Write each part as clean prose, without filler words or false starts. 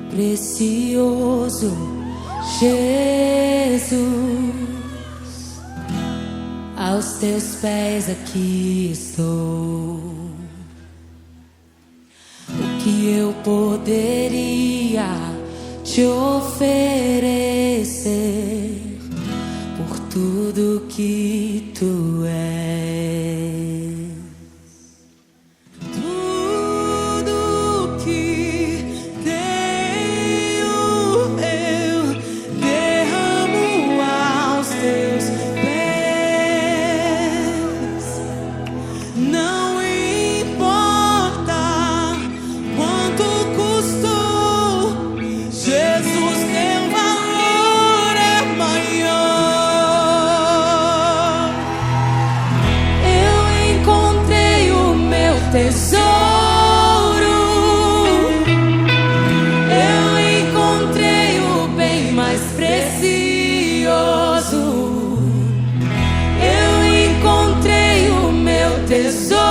Precioso Jesus, aos teus pés aqui estou. O que eu poderia te oferecer por tudo que tu és? Tesouro, eu encontrei o bem mais precioso. Eu encontrei o meu tesouro.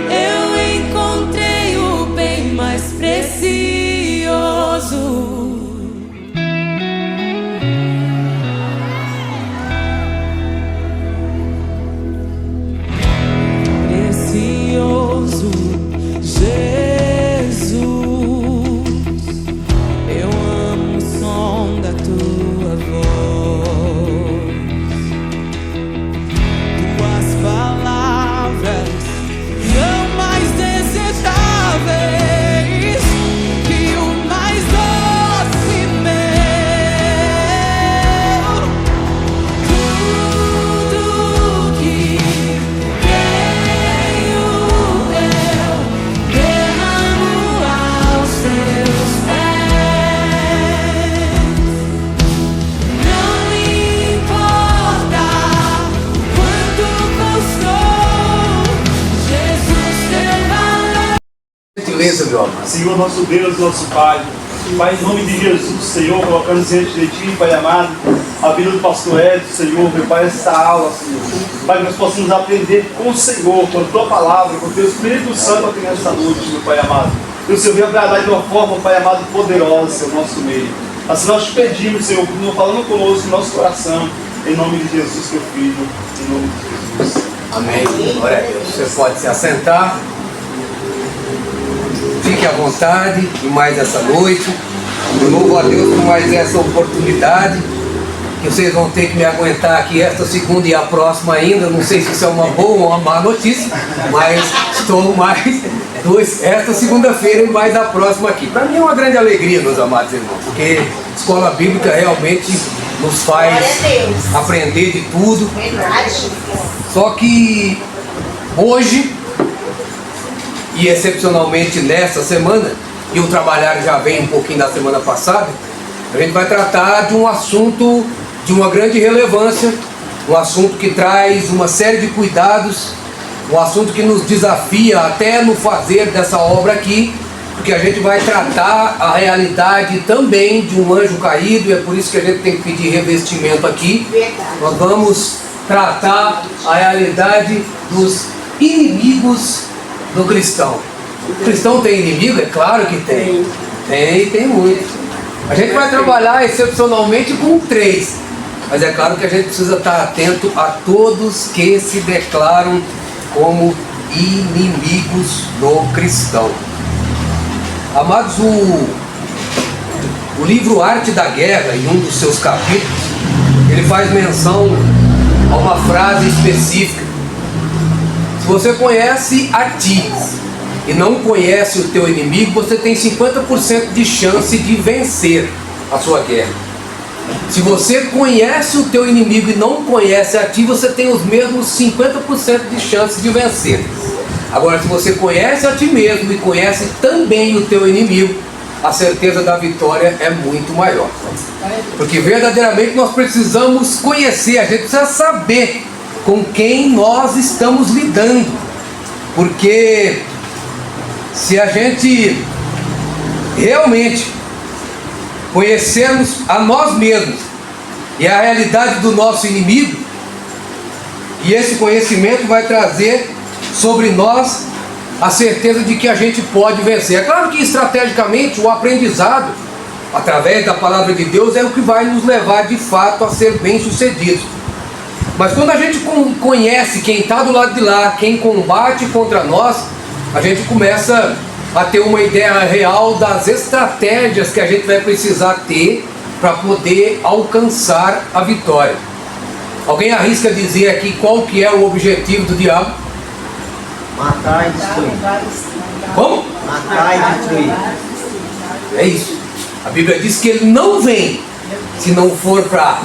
Eu encontrei o bem mais precioso. Jesus, eu amo o som da tua voz. Tuas palavras são mais desejáveis que o mais doce mel. Tudo que Senhor, nosso Deus, nosso Pai, Pai, em nome de Jesus, Senhor, colocando diante de Ti, Pai amado, a vida do pastor Edson, Senhor, meu Pai, esta aula, Senhor, Pai, que nós possamos aprender com o Senhor, com a Tua palavra, com o Teu Espírito Santo aqui nesta noite, meu Pai amado, que o Senhor venha agradar de uma forma, Pai amado, poderosa, Senhor, nosso meio. Assim nós te pedimos, Senhor, continua falando conosco, no nosso coração, em nome de Jesus, Teu Filho, em nome de Jesus. Amém. Glória a Deus. Você pode se assentar. Fique à vontade e mais essa noite. Eu louvo a Deus por mais essa oportunidade. Que vocês vão ter que me aguentar aqui esta segunda e a próxima ainda. Não sei se isso é uma boa ou uma má notícia, mas estou mais esta segunda-feira e mais a próxima aqui. Para mim é uma grande alegria, meus amados irmãos, porque escola bíblica realmente nos faz aprender de tudo. Só que hoje, e excepcionalmente nesta semana, e o trabalhar já vem um pouquinho da semana passada, a gente vai tratar de um assunto de uma grande relevância, um assunto que traz uma série de cuidados, um assunto que nos desafia até no fazer dessa obra aqui, porque a gente vai tratar a realidade também de um anjo caído, e é por isso que a gente tem que pedir revestimento aqui. Nós vamos tratar a realidade dos inimigos do cristão. O cristão tem inimigo? É claro que tem. Tem muito. A gente vai trabalhar excepcionalmente com 3. Mas é claro que a gente precisa estar atento a todos que se declaram como inimigos do cristão. Amados, o livro Arte da Guerra, em um dos seus capítulos, ele faz menção a uma frase específica. Se você conhece a ti e não conhece o teu inimigo, você tem 50% de chance de vencer a sua guerra. Se você conhece o teu inimigo e não conhece a ti, você tem os mesmos 50% de chance de vencer. Agora, se você conhece a ti mesmo e conhece também o teu inimigo, a certeza da vitória é muito maior. Porque verdadeiramente nós precisamos conhecer, a gente precisa saber com quem nós estamos lidando, porque se a gente realmente conhecermos a nós mesmos e a realidade do nosso inimigo, e esse conhecimento vai trazer sobre nós a certeza de que a gente pode vencer. É claro que estrategicamente o aprendizado, através da palavra de Deus, é o que vai nos levar de fato a ser bem-sucedidos. Mas quando a gente conhece quem está do lado de lá, quem combate contra nós, a gente começa a ter uma ideia real das estratégias que a gente vai precisar ter para poder alcançar a vitória. Alguém arrisca dizer aqui qual que é o objetivo do diabo? Matar e destruir. Como? Matar e destruir. É isso. A Bíblia diz que ele não vem se não for para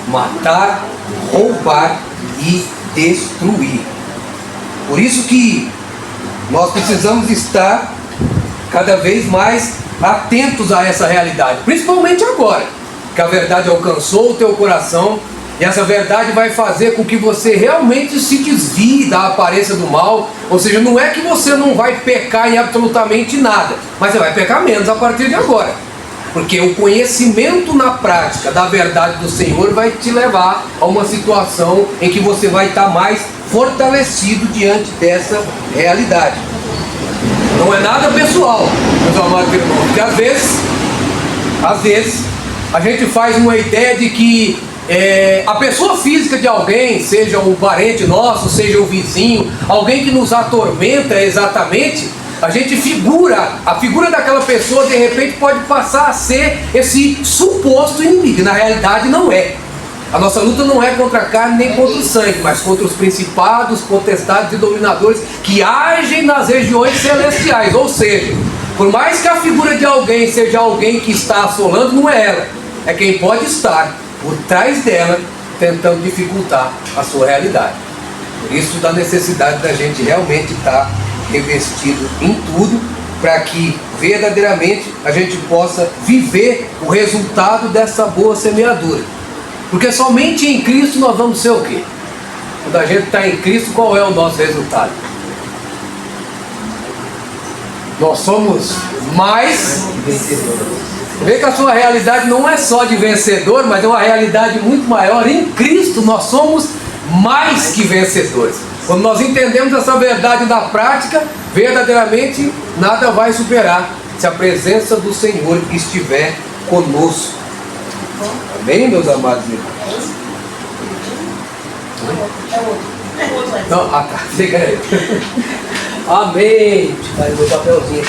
matar, roubar e destruir. Por isso que nós precisamos estar cada vez mais atentos a essa realidade, principalmente agora que a verdade alcançou o teu coração, e essa verdade vai fazer com que você realmente se desvie da aparência do mal. Ou seja, não é que você não vai pecar em absolutamente nada, mas você vai pecar menos a partir de agora, porque o conhecimento na prática da verdade do Senhor vai te levar a uma situação em que você vai estar mais fortalecido diante dessa realidade. Não é nada pessoal, meus amados irmãos, porque às vezes a gente faz uma ideia de que a pessoa física de alguém, seja o parente nosso, seja o vizinho, alguém que nos atormenta exatamente, a gente a figura daquela pessoa de repente pode passar a ser esse suposto inimigo. Na realidade não é. A nossa luta não é contra a carne nem contra o sangue, mas contra os principados, potestades e dominadores que agem nas regiões celestiais. Ou seja, por mais que a figura de alguém seja alguém que está assolando, não é ela, é quem pode estar por trás dela tentando dificultar a sua realidade. Por isso da necessidade da gente realmente estar revestido em tudo, para que verdadeiramente a gente possa viver o resultado dessa boa semeadura. Porque somente em Cristo nós vamos ser o quê? Quando a gente está em Cristo, qual é o nosso resultado? Nós somos mais vencedores. Vê que a sua realidade não é só de vencedor, mas é uma realidade muito maior. Em Cristo nós somos mais que vencedores. Quando nós entendemos essa verdade na prática, verdadeiramente nada vai superar se a presença do Senhor estiver conosco. Amém, meus amados irmãos? Não, tá, fica aí. Amém. Tá aí meu papelzinho.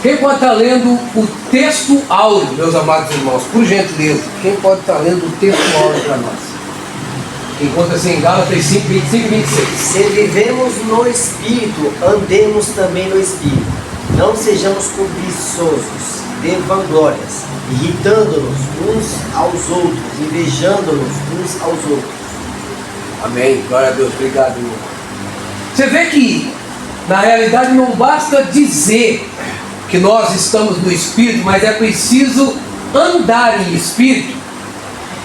Quem pode estar lendo o texto áureo, meus amados irmãos? Por gentileza, quem pode estar lendo o texto áureo para nós? Encontra-se em Gálatas 5, 25 e 26. Se vivemos no Espírito, andemos também no Espírito. Não sejamos cobiçosos de vanglórias, irritando-nos uns aos outros, invejando-nos uns aos outros. Amém. Glória a Deus. Obrigado, irmão. Você vê que, na realidade, não basta dizer que nós estamos no Espírito, mas é preciso andar em Espírito.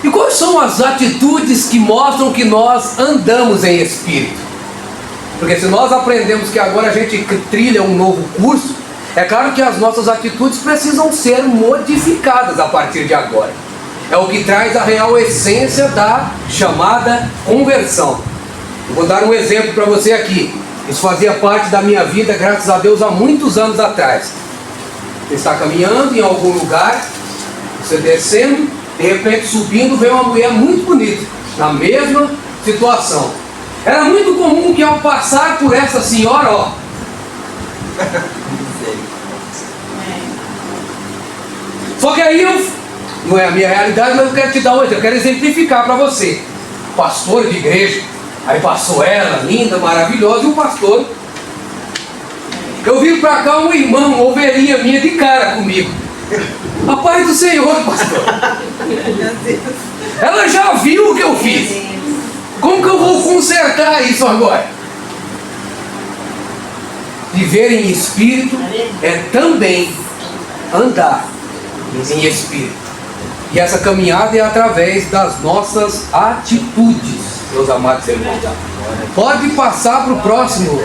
E quais são as atitudes que mostram que nós andamos em Espírito? Porque se nós aprendemos que agora a gente trilha um novo curso, é claro que as nossas atitudes precisam ser modificadas a partir de agora. É o que traz a real essência da chamada conversão. Eu vou dar um exemplo para você aqui. Isso fazia parte da minha vida, graças a Deus, há muitos anos atrás. Você está caminhando em algum lugar, você descendo, de repente subindo, vem uma mulher muito bonita, na mesma situação. Era muito comum que ao passar por essa senhora, ó, só que aí não é a minha realidade, mas eu quero te dar um exemplo, eu quero exemplificar para você. Pastor de igreja, aí passou ela, linda, maravilhosa, e o pastor. Eu vim para cá um irmão, uma ovelhinha minha de cara comigo. A paz do Senhor, pastor. Ela já viu o que eu fiz. Como que eu vou consertar isso agora? Viver em espírito é também andar em espírito. E essa caminhada é através das nossas atitudes, meus amados irmãos. Pode passar para o próximo.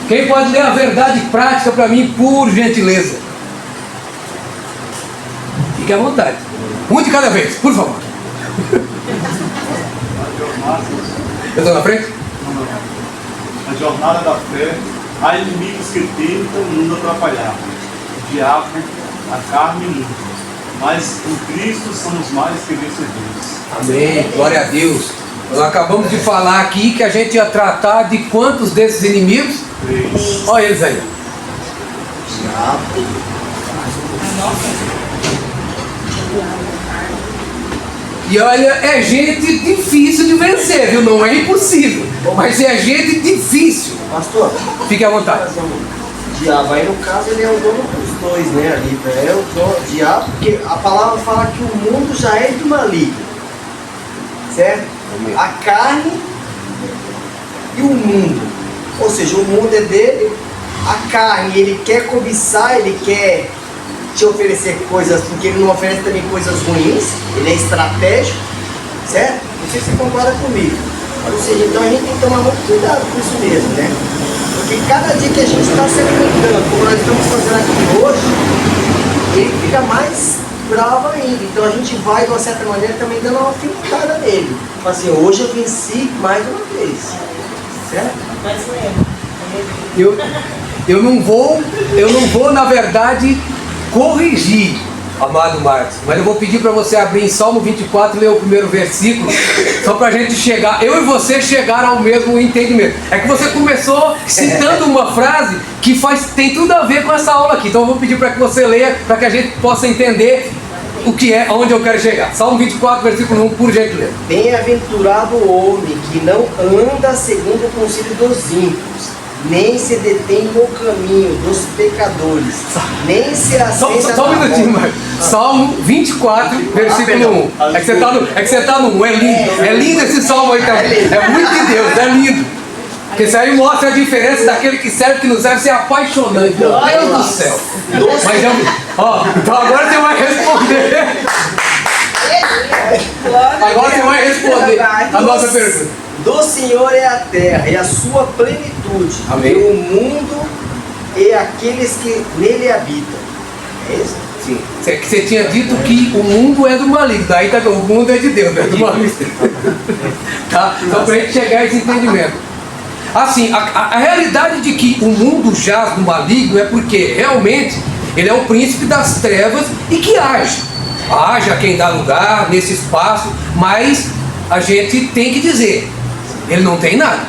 Quem pode ler a verdade prática para mim, por gentileza? Fique à vontade. Um de cada vez, por favor. Eu estou na frente? Na jornada da fé, há inimigos que tentam nos atrapalhar. O diabo, a carne e o mundo. Mas em Cristo somos mais que vencedores. Amém, glória a Deus. Nós acabamos de falar aqui que a gente ia tratar de quantos desses inimigos? 3. Olha eles aí. E olha, é gente difícil de vencer, viu? Não é impossível, mas é gente difícil. Pastor, Fique à vontade. o diabo aí no caso ele é o dono dos dois, né? Ali, é o dono, o diabo, porque a palavra fala que o mundo já é do maligno, certo? Amém. A carne e o mundo, ou seja, o mundo é dele, a carne ele quer cobiçar, ele quer te oferecer coisas, porque ele não oferece também coisas ruins, ele é estratégico, certo? Não sei se você concorda comigo. Ou seja, então a gente tem que tomar muito cuidado com isso mesmo, né? Porque cada dia que a gente está se alimentando, como nós estamos fazendo aqui hoje, ele fica mais bravo ainda. Então a gente vai, de uma certa maneira, também dando uma alfinetada nele. Fala assim, hoje eu venci mais uma vez. Certo? Eu não vou, na verdade, corrigir, amado Marcos, mas eu vou pedir para você abrir em Salmo 24 e ler o primeiro versículo, só para a gente chegar, eu e você chegar ao mesmo entendimento. É que você começou citando uma frase que tem tudo a ver com essa aula aqui, então eu vou pedir para que você leia, para que a gente possa entender o que é, aonde eu quero chegar. Salmo 24, versículo 1, por gentileza. Bem-aventurado o homem que não anda segundo o conselho dos ímpios, nem se detém no caminho dos pecadores, nem se assenta Só um minutinho, Marcos. Salmo 24, versículo 1. É que você tá no 1, é lindo. É lindo esse salmo aí também. É muito de Deus, é lindo. Porque isso aí mostra a diferença daquele que serve, que não serve, ser apaixonante. Meu Deus do céu. Mas então agora você vai responder. Agora você vai responder a nossa pergunta. Do Senhor é a terra e a sua plenitude, Amém. e o mundo e aqueles que nele habitam. É isso? Sim. Você tinha dito que o mundo é do maligno, daí tá, o mundo é de Deus, não é do maligno. Tá? Então para a gente chegar a esse entendimento. Assim, a realidade de que o mundo jaz no maligno é porque realmente ele é o príncipe das trevas e que haja quem dá lugar nesse espaço, mas a gente tem que dizer, ele não tem nada.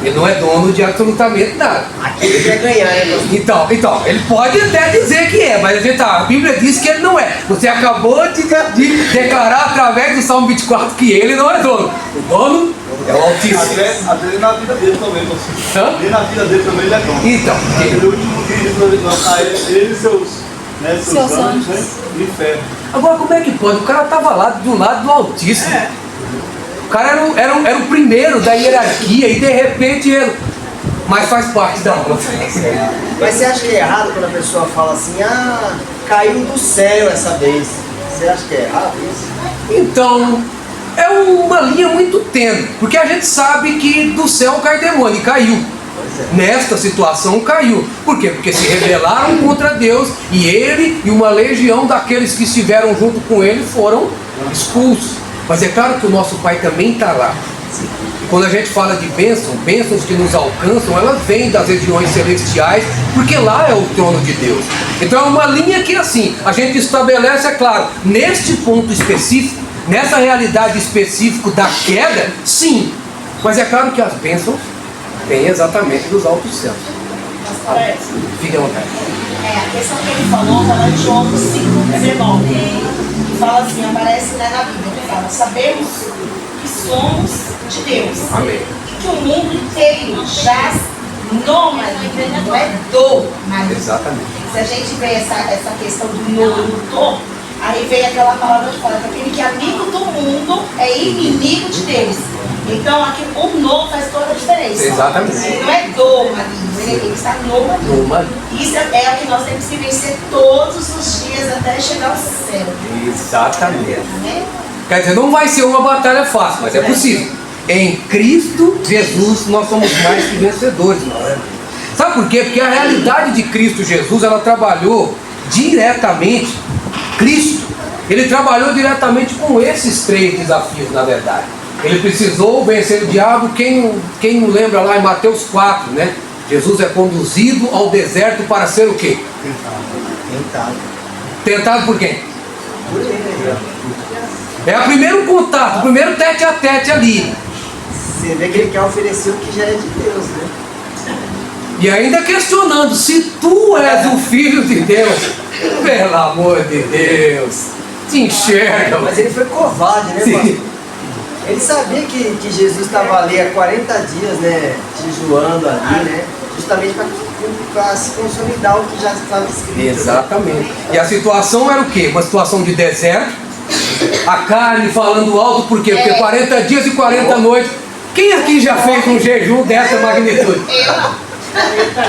Ele não é dono de absolutamente nada. Aqui ele quer ganhar, né? Então, ele pode até dizer que é, mas a Bíblia diz que ele não é. Você acabou de declarar através do Salmo 24 que ele não é dono. O dono é o Altíssimo. Até na vida dele também, você. Hã? E na vida dele também ele é dono. Então, Aquele último dia ele vai lançar ele e seus anjos, né, no inferno. agora como é que pode? O cara estava lá do lado do Altíssimo. O cara era o primeiro da hierarquia e de repente ele. Mas faz parte da obra. Mas você acha que é errado quando a pessoa fala assim, caiu do céu essa vez? Você acha que é errado isso? Então, é uma linha muito tênue, porque a gente sabe que do céu cai demônio e caiu. Nesta situação caiu. Por quê? Porque se rebelaram contra Deus e ele e uma legião daqueles que estiveram junto com ele foram expulsos. Mas é claro que o nosso Pai também está lá. E quando a gente fala de bênçãos que nos alcançam, elas vêm das regiões celestiais, porque lá é o trono de Deus. Então é uma linha que assim, a gente estabelece, é claro, neste ponto específico, nessa realidade específica da queda, sim. Mas é claro que as bênçãos vêm exatamente dos altos céus. Fique à vontade. A questão que ele falou de João 5,19, que fala assim, aparece na Bíblia, que fala, sabemos que somos de Deus. Amém. E que o mundo inteiro jaz no maligno, não é do maligno. Exatamente. Se a gente vê essa questão do do, aí vem aquela palavra que fala que aquele que é amigo do mundo é inimigo de Deus. Então aqui o no faz toda a diferença. Exatamente. Ele não é do maligno, ele está no maligno. No maligno. Isso é o que nós temos que vencer todos os dias até chegar ao céu. Exatamente. Né? Quer dizer, não vai ser uma batalha fácil, mas é possível. Em Cristo Jesus nós somos mais que vencedores. Sabe por quê? Porque a realidade de Cristo Jesus, ela trabalhou diretamente Cristo, ele trabalhou diretamente com esses 3 desafios, na verdade. Ele precisou vencer o diabo. Quem não lembra lá em Mateus 4, né? Jesus é conduzido ao deserto para ser o quê? Tentado. Tentado por quem? Por ele. É o primeiro contato, o primeiro tete a tete ali. Você vê que ele quer oferecer o que já é de Deus, né? E ainda questionando, se tu és o Filho de Deus, pelo amor de Deus, te enxerga. Mas ele foi covarde, né, Sim. pastor? Ele sabia que Jesus estava ali há 40 dias, né, jejuando ali, né? Justamente para se consolidar o que já estava escrito. Exatamente. E a situação era o quê? Uma situação de deserto, a carne falando alto, por quê? Porque 40 dias e 40 noites. Quem aqui já fez um jejum dessa magnitude?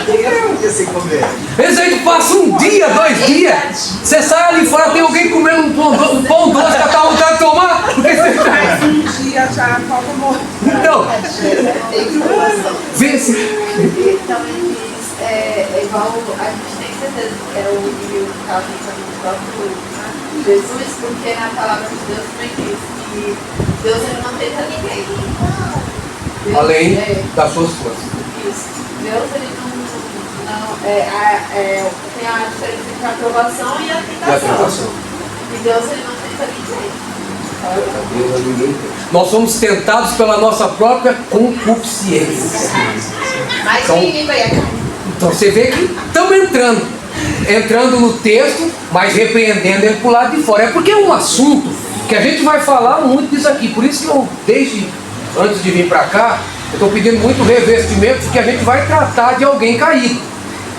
Eu não ia sem comer. Eles aí passam um dia, 2 dias. Você sai ali fora, tem alguém comendo um pão doce que tá vontade de tomar. Porque você tá... Um dia já falta morrer. Então, vê se. Então eles, igual a gente tem certeza que era o que estava pensando no próprio Jesus, porque na palavra de Deus também diz que Deus ele não tenta ninguém. Deus, Além das suas forças. Isso. Deus ele não tem a diferença entre a aprovação e a E a tentação. tentação. E Deus ele não tenta ninguém. Nós somos tentados pela nossa própria concupiscência. Mais Então- um inimigo aí, cara. Então você vê que estamos entrando no texto, mas repreendendo ele para o lado de fora. É porque é um assunto que a gente vai falar muito disso aqui. Por isso que eu, desde antes de vir para cá, eu estou pedindo muito revestimento, porque a gente vai tratar de alguém caído.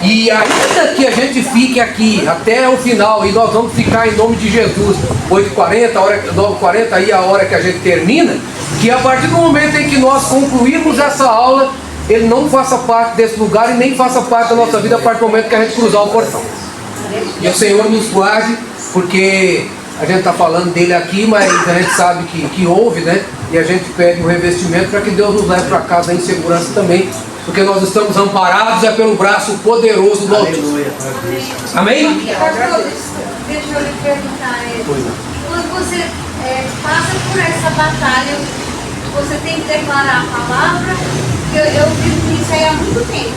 E ainda que a gente fique aqui até o final, e nós vamos ficar em nome de Jesus, 8h40, 9h40, aí a hora que a gente termina, que a partir do momento em que nós concluirmos essa aula, ele não faça parte desse lugar e nem faça parte da nossa vida a partir do momento que a gente cruzar o portão. E o Senhor nos guarde, porque a gente está falando dele aqui, mas a gente sabe que houve, né? E a gente pede um revestimento para que Deus nos leve para casa em segurança também, porque nós estamos amparados pelo braço poderoso do Altíssimo. Aleluia. Amém? Pastor, deixa eu lhe perguntar, quando você passa por essa batalha, você tem que declarar a palavra. Eu vivo isso aí há muito tempo.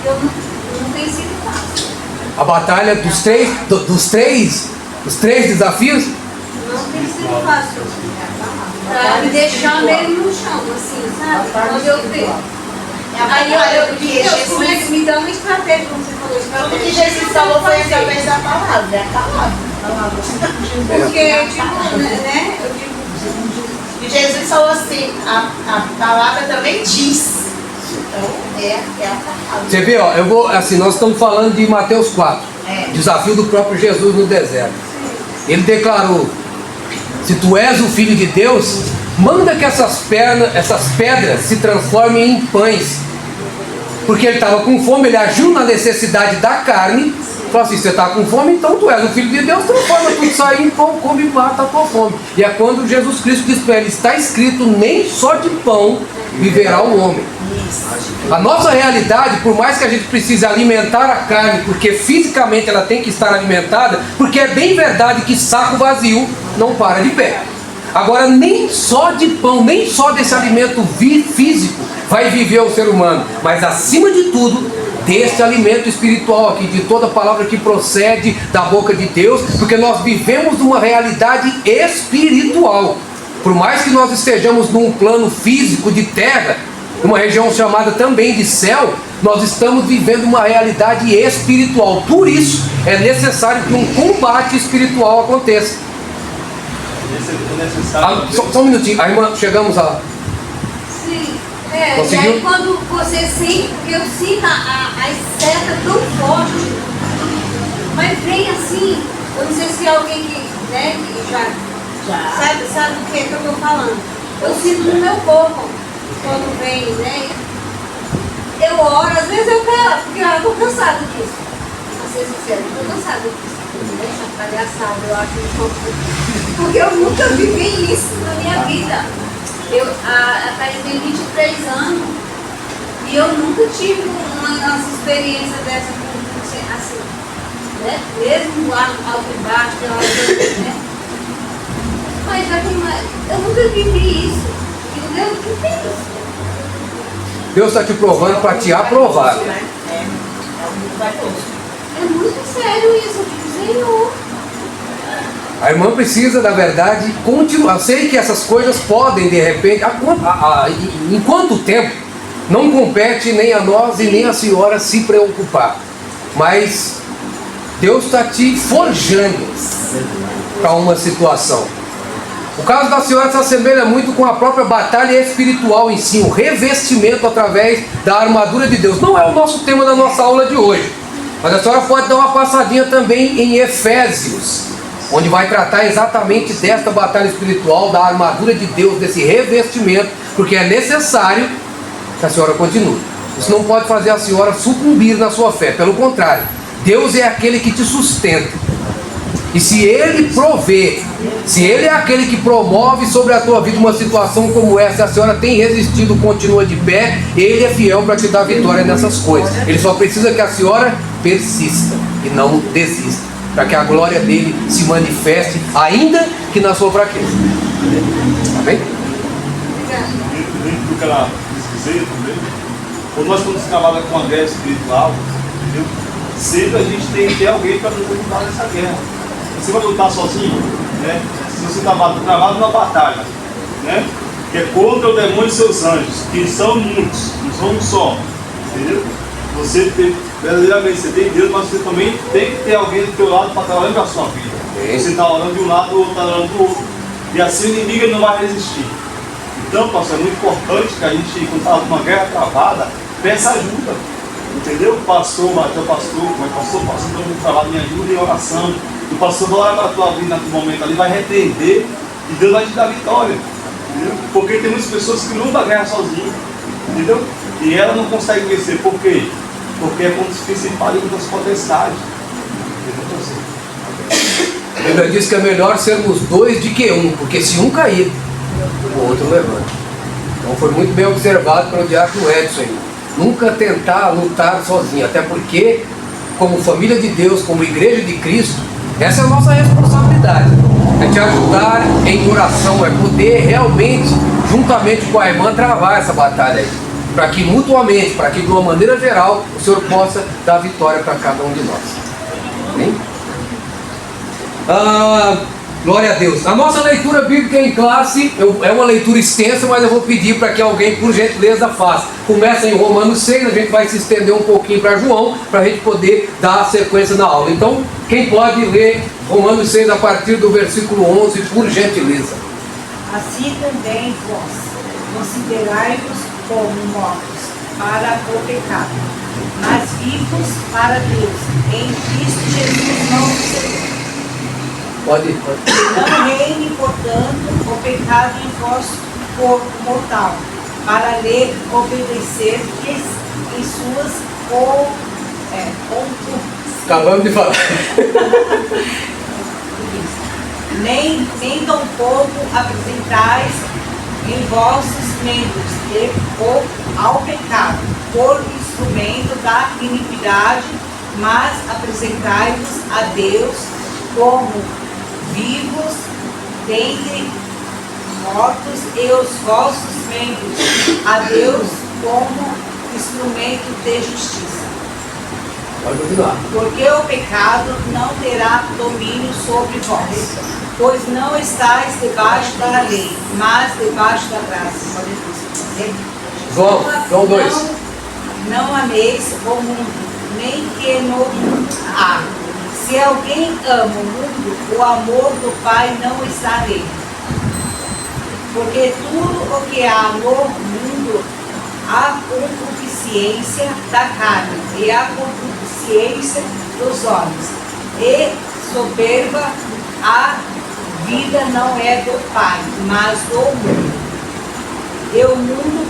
Eu não tenho sido fácil. A batalha dos três desafios. Não tem sido fácil. Pra me deixar mesmo no chão, assim, sabe? Quando eu vejo. Aí eu me dá uma estratégia, como você falou, O que estratégia. Jesus falou foi através da palavra, é a palavra. Porque, tipo, né? Eu digo. E Jesus falou assim, a palavra também diz. Então, é a palavra. Você vê, ó, nós estamos falando de Mateus 4, desafio do próprio Jesus no deserto. Ele declarou: se tu és o Filho de Deus, manda que essas pedras se transformem em pães. Porque ele estava com fome, ele agiu na necessidade da carne. Falou assim: você está com fome, então tu és o Filho de Deus, transforma tudo isso aí em pão, come e mata a tua fome. E é quando Jesus Cristo diz para ele: está escrito, nem só de pão viverá o homem. A nossa realidade, por mais que a gente precise alimentar a carne, porque fisicamente ela tem que estar alimentada, porque é bem verdade que saco vazio não para de pé. Agora, nem só de pão, nem só desse alimento físico vai viver o ser humano, mas acima de tudo, deste alimento espiritual aqui, de toda palavra que procede da boca de Deus, porque nós vivemos uma realidade espiritual. Por mais que nós estejamos num plano físico de terra, uma região chamada também de céu, nós estamos vivendo uma realidade espiritual. Por isso, é necessário que um combate espiritual aconteça. É necessário. Só um minutinho, a irmã, chegamos a... Sim. E Conseguiu? aí quando você sente, porque eu sinto a seta tão forte, mas vem assim, eu não sei se alguém que, né, que já sabe do que eu estou falando. Eu sinto no meu corpo quando vem, né? Eu oro, às vezes eu quero, porque eu estou cansado disso. Pra ser sincero, eu estou cansado disso. Essa palhaçada, eu acho um pouco. Porque eu nunca vivi isso na minha vida. A Thaís tem 23 anos e eu nunca tive uma experiência dessa assim. né? Mesmo lá alto e baixo, né? Mas já tem mais. Eu nunca vivi isso. E Deus não tem isso. Deus está te provando para te aprovar. É muito sério isso, eu digo, Senhor. A irmã precisa, na verdade, continuar. Eu sei que essas coisas podem, de repente, em quanto tempo, não compete nem a nós e nem a senhora se preocupar. Mas Deus está te forjando para uma situação. O caso da senhora se assemelha muito com a própria batalha espiritual em si, o revestimento através da armadura de Deus. Não é o nosso tema da nossa aula de hoje, mas a senhora pode dar uma passadinha também em Efésios, onde vai tratar exatamente desta batalha espiritual, da armadura de Deus, desse revestimento, porque é necessário que a senhora continue. Isso não pode fazer a senhora sucumbir na sua fé, pelo contrário, Deus é aquele que te sustenta. E se Ele provê, se Ele é aquele que promove sobre a tua vida uma situação como essa, a senhora tem resistido, continua de pé, Ele é fiel para te dar vitória nessas coisas. Ele só precisa que a senhora persista e não desista, para que a glória dele se manifeste, ainda que na sua fraqueza. Amém? Dentro do que ela quis dizer também, quando nós estamos trabalhando com a guerra espiritual, entendeu? Sempre a gente tem que ter alguém para nos ajudar nessa guerra. Você vai lutar sozinho, né? Se você está travado numa batalha, né? Que é contra o demônio e seus anjos, que são muitos, não são um só, entendeu? Você tem, verdadeiramente, você tem Deus, mas você também tem que ter alguém do teu lado para trabalhar para a sua vida. Você está orando de um lado, o outro está orando do outro. E assim o inimigo não vai resistir. Então, pastor, é muito importante que a gente, quando está numa guerra travada, peça ajuda. Entendeu? Pastor, mas o pastor, então eu trabalho, me ajuda em oração. O pastor vai orar para a tua vida naquele momento ali, vai repreender e Deus vai te dar vitória. Entendeu? Porque tem muitas pessoas que lutam a guerra sozinhas. Entendeu? E ela não consegue vencer. Por quê? Porque é contra os principais e contra as potestades. A Bíblia diz que é melhor sermos dois do que um, porque se um cair, o outro levanta. Então foi muito bem observado pelo diácono Edson. Nunca tentar lutar sozinho, até porque, como família de Deus, como igreja de Cristo, essa é a nossa responsabilidade. É te ajudar em oração, é poder realmente, juntamente com a irmã, travar essa batalha aí. Para que mutuamente, para que de uma maneira geral, o Senhor possa dar vitória para cada um de nós. Amém? Glória a Deus. A nossa leitura bíblica em classe é uma leitura extensa, mas eu vou pedir para que alguém, por gentileza, faça. Começa em Romanos 6, a gente vai se estender um pouquinho para João, para a gente poder dar a sequência na aula. Então, quem pode ler Romanos 6 a partir do versículo 11, por gentileza. Assim também vós, considerai-vos como mortos para o pecado, mas vivos para Deus, em Cristo Jesus nosso Senhor. Pode. Não reine, portanto, o pecado em vosso corpo mortal, para lhe obedecer em suas Acabamos de falar. nem tampouco apresentais em vossos membros ao pecado, por instrumento da iniquidade, mas apresentai-vos a Deus como vivos dentre mortos, e os vossos membros a Deus como instrumento de justiça. Pode continuar. Porque o pecado não terá domínio sobre vós, pois não estáis debaixo da lei, mas debaixo da graça. João 2. Não ameis o mundo, nem que no mundo há. Se alguém ama o mundo, o amor do Pai não está nele. Porque tudo o que há no mundo, a concupiscência da carne e a concupiscência dos olhos, e soberba, a vida não é do Pai, mas do mundo. E o mundo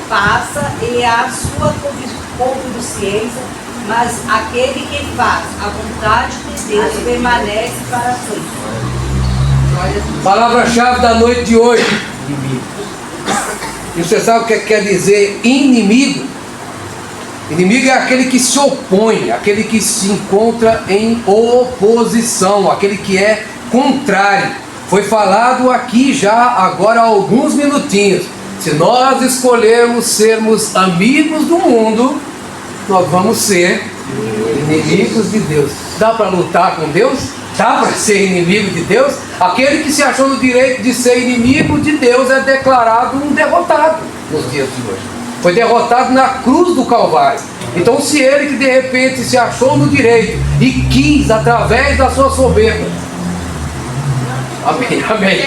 passa e a sua concupiscência, mas aquele que faz a vontade de Deus permanece para sempre. Palavra-chave da noite de hoje. E você sabe o que quer dizer inimigo? Inimigo é aquele que se opõe, aquele que se encontra em oposição, aquele que é contrário. Foi falado aqui já agora há alguns minutinhos. Se nós escolhermos sermos amigos do mundo, nós vamos ser inimigos de Deus. Dá para lutar com Deus? Dá para ser inimigo de Deus? Aquele que se achou no direito de ser inimigo de Deus é declarado um derrotado nos dias de hoje. Foi derrotado na cruz do Calvário. Então, se ele que de repente se achou no direito e quis, através da sua soberba, amém, amém,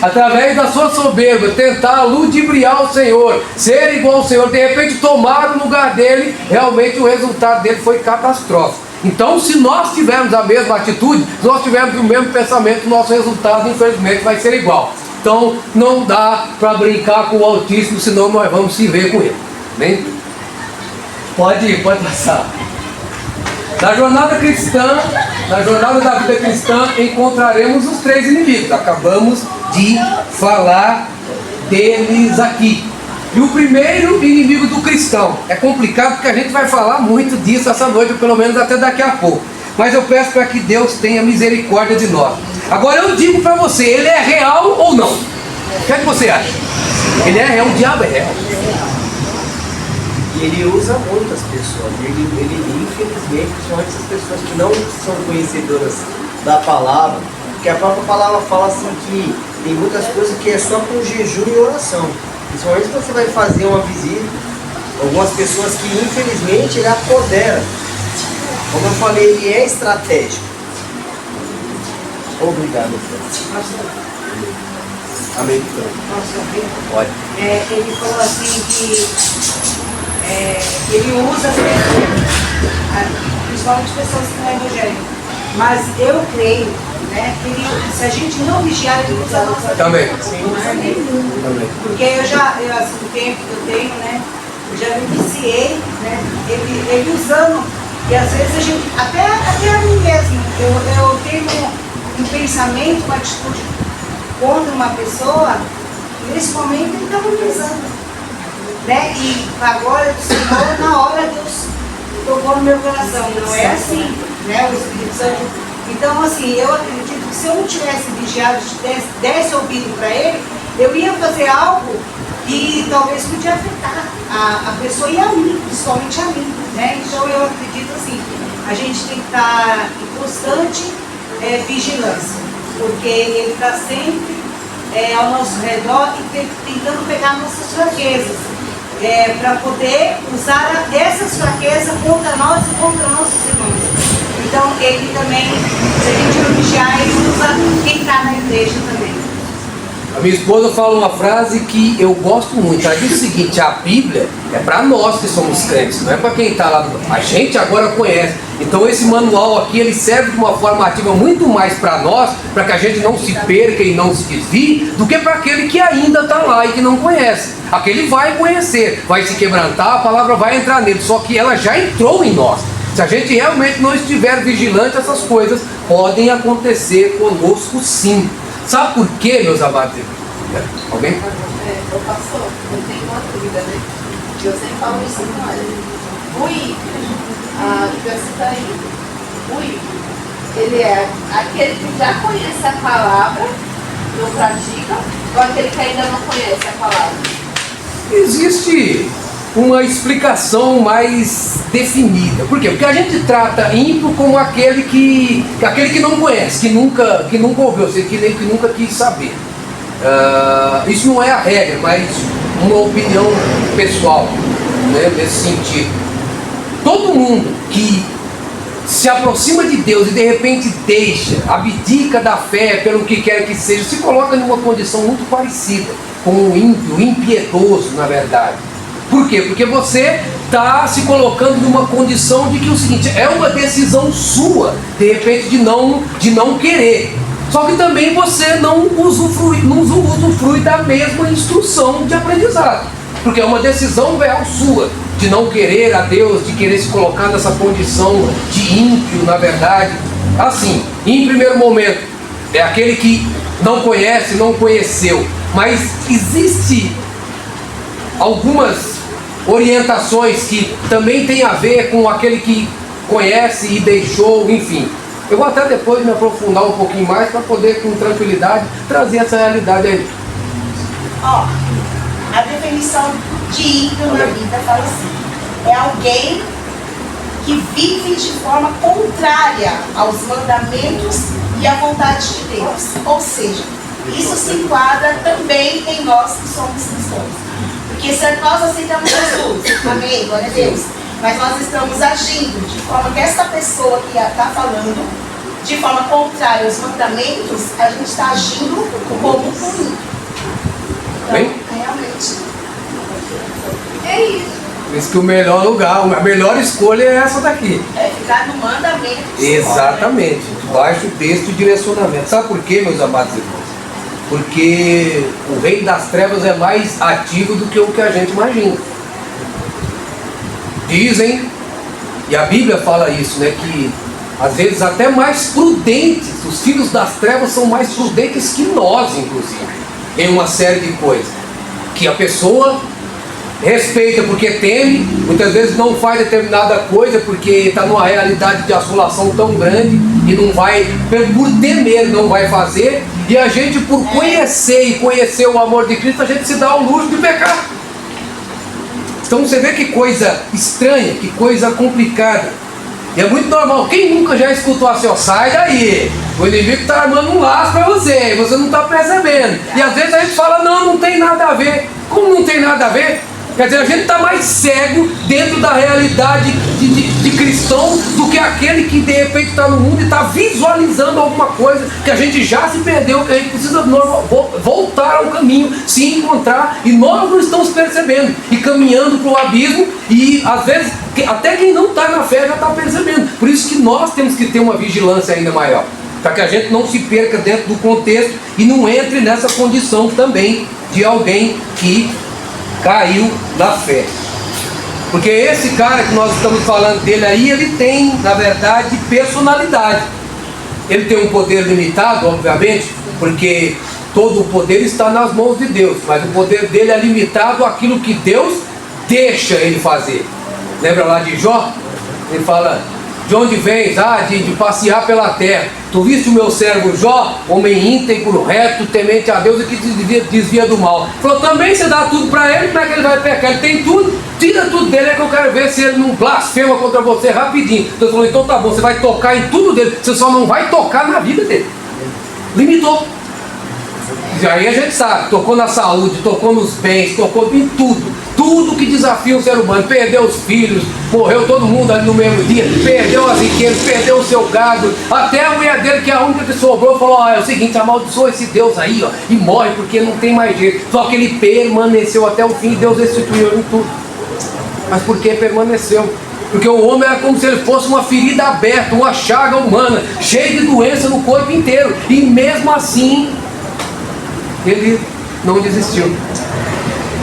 através da sua soberba, tentar ludibriar o Senhor, ser igual ao Senhor, de repente tomar o lugar dele, realmente o resultado dele foi catastrófico. Então, se nós tivermos a mesma atitude, se nós tivermos o mesmo pensamento, o nosso resultado, infelizmente, vai ser igual. Então, não dá para brincar com o Altíssimo, senão nós vamos se ver com ele. Amém? Pode ir, pode passar. Na jornada cristã, na jornada da vida cristã, encontraremos os 3 inimigos. Acabamos de falar deles aqui. E o primeiro inimigo do cristão, é complicado porque a gente vai falar muito disso essa noite, ou pelo menos até daqui a pouco. Mas eu peço para que Deus tenha misericórdia de nós. Agora eu digo para você, ele é real ou não? O que é que você acha? Ele é real, o diabo é real. E ele usa muitas pessoas. Ele infelizmente, principalmente essas pessoas que não são conhecedoras da palavra, porque a própria palavra fala assim que tem muitas coisas que é só com jejum e oração. Principalmente quando você vai fazer uma visita, algumas pessoas que infelizmente ele apodera. Como eu falei, ele é estratégico. Obrigado. Amém. Pode. Ele falou assim que ele usa as pessoas, principalmente pessoas que não é evangélico. Mas eu creio, né, que ele, se a gente não vigiar, ele usa a nossa vida. Também. Também. Porque eu assim, o tempo que eu tenho, né, eu já me viciei, né, ele usando. E às vezes a gente, até a mim mesmo, eu tenho um pensamento, uma atitude contra uma pessoa, e nesse momento ele está me usando. Né? E agora o Senhor, na hora Deus tocou no meu coração. Não é assim, né? O Espírito Santo. Então, assim, eu acredito que se eu não tivesse vigiado, desse ouvido para ele, eu ia fazer algo que talvez podia afetar a pessoa e a mim, principalmente a mim, né? Então eu acredito assim, a gente tem que estar em constante vigilância, porque ele está sempre ao nosso redor e tentando pegar nossas fraquezas, para poder usar essas fraquezas contra nós e contra nossos irmãos. Então ele também, se a gente não vigiar, ele usa quem está na igreja também. A minha esposa fala uma frase que eu gosto muito. Ela diz o seguinte: a Bíblia é para nós que somos crentes, não é para quem está lá. A gente agora conhece. Então esse manual aqui, ele serve de uma forma ativa muito mais para nós, para que a gente não se perca e não se desvie, do que para aquele que ainda está lá e que não conhece. Aquele vai conhecer, vai se quebrantar, a palavra vai entrar nele, só que ela já entrou em nós. Se a gente realmente não estiver vigilante, essas coisas podem acontecer conosco sim. Sabe por quê, meus amados? Alguém? Eu pastor, eu tenho uma dúvida, né? Eu sempre falo isso com ele. O ímpio, que você está aí, o ímpio, ele é aquele que já conhece a palavra, não pratica, ou aquele que ainda não conhece a palavra? Existe uma explicação mais definida. Por quê? Porque a gente trata ímpio como aquele que não conhece, que nunca ouviu, que nunca quis saber. Isso não é a regra, mas uma opinião pessoal, né, nesse sentido. Todo mundo que se aproxima de Deus e de repente abdica da fé pelo que quer que seja, se coloca numa condição muito parecida com o ímpio, o impiedoso, na verdade. Por quê? Porque você está se colocando numa condição de que o seguinte, é uma decisão sua, de repente, de não querer. Só que também você não usufrui da mesma instrução de aprendizado. Porque é uma decisão real sua, de não querer a Deus, de querer se colocar nessa condição de ímpio, na verdade. Assim, em primeiro momento, é aquele que não conhece, não conheceu. Mas existe algumas orientações que também tem a ver com aquele que conhece e deixou, enfim. Eu vou até depois me aprofundar um pouquinho mais para poder, com tranquilidade, trazer essa realidade aí. Ó, a definição de ímpio na Bíblia fala assim: é alguém que vive de forma contrária aos mandamentos e à vontade de Deus. Ou seja, isso se enquadra também em nós que somos cristãos. Porque se nós aceitamos Jesus, amém, glória a Deus, mas nós estamos agindo de forma que essa pessoa que está falando, de forma contrária aos mandamentos, a gente está agindo como um ímpio. Bem? Então, realmente. É isso. Por isso que o melhor lugar, a melhor escolha é essa daqui. É ficar no mandamento. Exatamente, debaixo deste direcionamento. Sabe por quê, meus amados irmãos? Porque o reino das trevas é mais ativo do que o que a gente imagina. Dizem, e a Bíblia fala isso, né, que às vezes até mais prudentes, os filhos das trevas são mais prudentes que nós, inclusive, em uma série de coisas. Que a pessoa respeita porque teme, muitas vezes não faz determinada coisa porque está numa realidade de assolação tão grande e não vai, por temer, não vai fazer, e a gente, por conhecer o amor de Cristo, a gente se dá ao luxo de pecar. Então você vê que coisa estranha, que coisa complicada. E é muito normal. Quem nunca já escutou assim, ó, sai daí, o inimigo está armando um laço para você, e você não está percebendo. E às vezes a gente fala, não tem nada a ver. Como não tem nada a ver? Quer dizer, a gente está mais cego dentro da realidade de cristão do que aquele que de repente está no mundo e está visualizando alguma coisa que a gente já se perdeu, que a gente precisa voltar ao caminho, se encontrar, e nós não estamos percebendo, e caminhando para o abismo, e às vezes até quem não está na fé já está percebendo. Por isso que nós temos que ter uma vigilância ainda maior, para que a gente não se perca dentro do contexto e não entre nessa condição também de alguém que caiu na fé. Porque esse cara que nós estamos falando dele aí, ele tem, na verdade, personalidade. Ele tem um poder limitado, obviamente, porque todo o poder está nas mãos de Deus, mas o poder dele é limitado àquilo que Deus deixa ele fazer. Lembra lá de Jó? Ele fala, de onde vens? De passear pela terra. Tu viste o meu servo Jó, homem íntegro, reto, temente a Deus e que desvia do mal. Ele falou, também você dá tudo para ele, como é que ele vai pecar? Ele tem tudo, tira tudo dele, é que eu quero ver se ele não blasfema contra você rapidinho. Então ele falou, então tá bom, você vai tocar em tudo dele, você só não vai tocar na vida dele. Limitou. E aí a gente sabe, tocou na saúde, tocou nos bens, tocou em tudo. Tudo que desafia o ser humano. Perdeu os filhos, morreu todo mundo ali no mesmo dia, perdeu as riquezas, perdeu o seu gado. Até a mulher dele, que é a única que sobrou, falou, é o seguinte, amaldiçoa esse Deus aí, ó, e morre porque não tem mais jeito. Só que ele permaneceu até o fim, Deus restituiu em tudo. Mas por que permaneceu? Porque o homem era como se ele fosse uma ferida aberta, uma chaga humana, cheia de doença no corpo inteiro. E mesmo assim, ele não desistiu.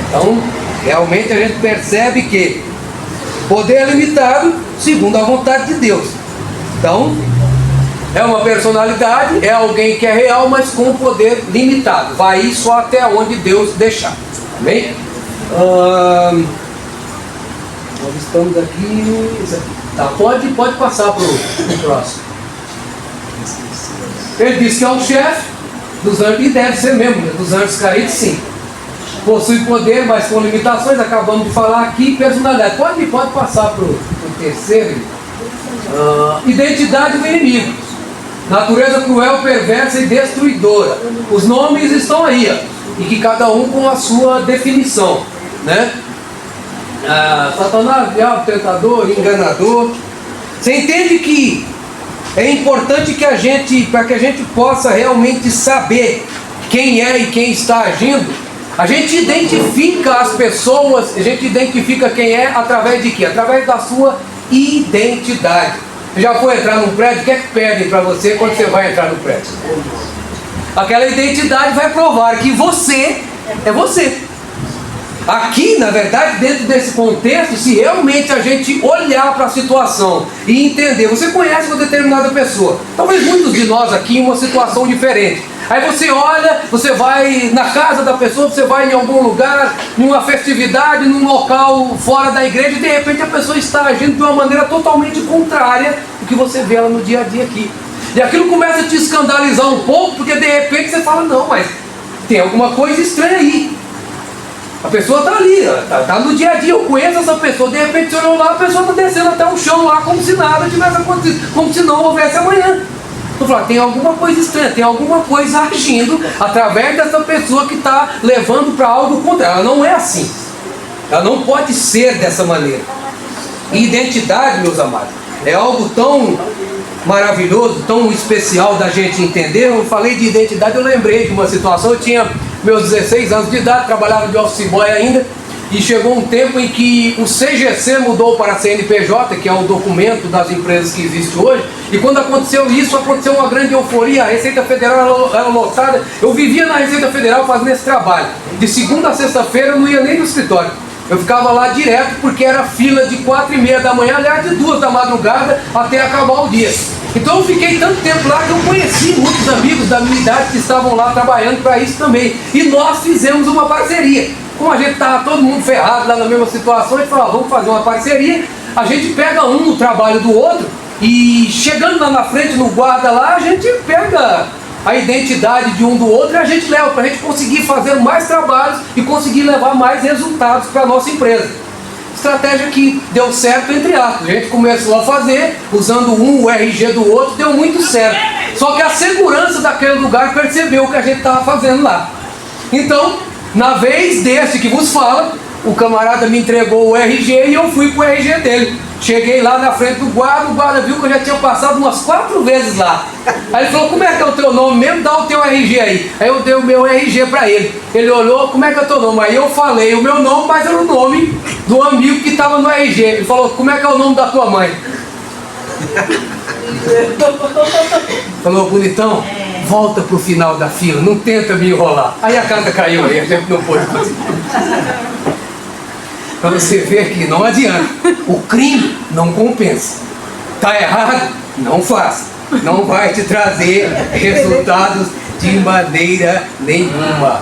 Então, realmente a gente percebe que poder é limitado segundo a vontade de Deus. Então, é uma personalidade, é alguém que é real, mas com poder limitado. Vai só até onde Deus deixar. Amém? Nós estamos aqui. Tá, pode passar para o próximo. Ele disse que é o chefe dos anjos, e deve ser mesmo, né? Dos anjos caídos, sim. Possui poder, mas com limitações, acabamos de falar aqui, personalidade. Pode passar para o terceiro. Identidade do inimigo. Natureza cruel, perversa e destruidora. Os nomes estão aí, ó, e que cada um com a sua definição, né? Satanás, diabo, tentador, enganador. Você entende que é importante que a gente, para que a gente possa realmente saber quem é e quem está agindo, a gente identifica as pessoas, a gente identifica quem é através de quê? Através da sua identidade. Você já foi entrar num prédio, o que é que pedem para você quando você vai entrar no prédio? Aquela identidade vai provar que você é você. Aqui, na verdade, dentro desse contexto, se realmente a gente olhar para a situação e entender, você conhece uma determinada pessoa, talvez muitos de nós aqui em uma situação diferente. Aí você olha, você vai na casa da pessoa, você vai em algum lugar, numa festividade, num local fora da igreja, e de repente a pessoa está agindo de uma maneira totalmente contrária do que você vê ela no dia a dia aqui. E aquilo começa a te escandalizar um pouco, porque de repente você fala, não, mas tem alguma coisa estranha aí. A pessoa está ali, está no dia a dia, eu conheço essa pessoa, de repente você olhou lá, a pessoa está descendo até o chão lá, como se nada tivesse acontecido, como se não houvesse amanhã. Então fala, tem alguma coisa estranha, tem alguma coisa agindo através dessa pessoa que está levando para algo contrário. Ela não é assim, ela não pode ser dessa maneira. E identidade, meus amados, é algo tão maravilhoso, tão especial da gente entender. Eu falei de identidade, eu lembrei de uma situação. Eu tinha meus 16 anos de idade, trabalhava de office boy ainda, e chegou um tempo em que o CGC mudou para a CNPJ, que é o documento das empresas que existe hoje, e quando aconteceu isso, aconteceu uma grande euforia. A Receita Federal era lotada. Eu vivia na Receita Federal fazendo esse trabalho, de segunda a sexta-feira eu não ia nem no escritório, eu ficava lá direto, porque era fila de 4h30 da manhã, aliás de 2 da madrugada até acabar o dia. Então eu fiquei tanto tempo lá que eu conheci muitos amigos da minha idade que estavam lá trabalhando para isso também. E nós fizemos uma parceria. Como a gente estava todo mundo ferrado lá na mesma situação, a gente falou, vamos fazer uma parceria. A gente pega um no trabalho do outro e chegando lá na frente no guarda lá, a gente pega a identidade de um do outro e a gente leva para a gente conseguir fazer mais trabalhos e conseguir levar mais resultados para a nossa empresa. Estratégia que deu certo entre aspas. A gente começou a fazer, usando o RG do outro, deu muito certo. Só que a segurança daquele lugar percebeu o que a gente estava fazendo lá. Então, na vez desse que vos fala, o camarada me entregou o RG e eu fui pro RG dele. Cheguei lá na frente do guarda, o guarda viu que eu já tinha passado umas 4 vezes lá. Aí ele falou, como é que é o teu nome mesmo? Dá o teu RG aí. Aí eu dei o meu RG pra ele. Ele olhou, como é que é o teu nome? Aí eu falei o meu nome, mas era o nome do amigo que estava no RG. Ele falou, como é que é o nome da tua mãe? Falou, bonitão, volta pro final da fila, não tenta me enrolar. Aí a casa caiu aí, a gente não pôde conseguir. Para você ver que não adianta, o crime não compensa. Está errado? Não faça. Não vai te trazer resultados de maneira nenhuma.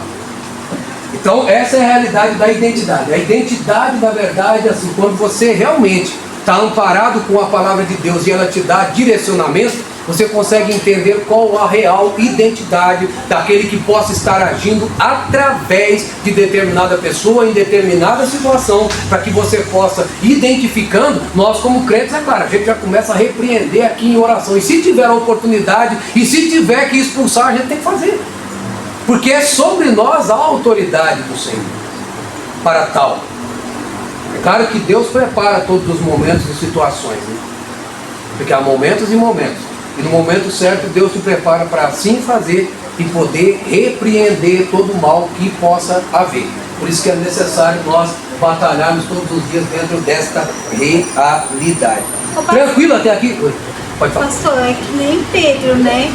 Então essa é a realidade da identidade. A identidade, na verdade, assim, quando você realmente está amparado com a palavra de Deus e ela te dá direcionamento, você consegue entender qual a real identidade daquele que possa estar agindo através de determinada pessoa, em determinada situação, para que você possa, identificando, nós como crentes, é claro, a gente já começa a repreender aqui em oração, e se tiver a oportunidade, e se tiver que expulsar, a gente tem que fazer, porque é sobre nós a autoridade do Senhor, para tal. É claro que Deus prepara todos os momentos e situações, né? Porque há momentos e momentos. E no momento certo Deus te prepara para assim fazer e poder repreender todo o mal que possa haver. Por isso que é necessário nós batalharmos todos os dias dentro desta realidade. Tranquilo até aqui? Pode falar. Pastor, é que nem Pedro, né?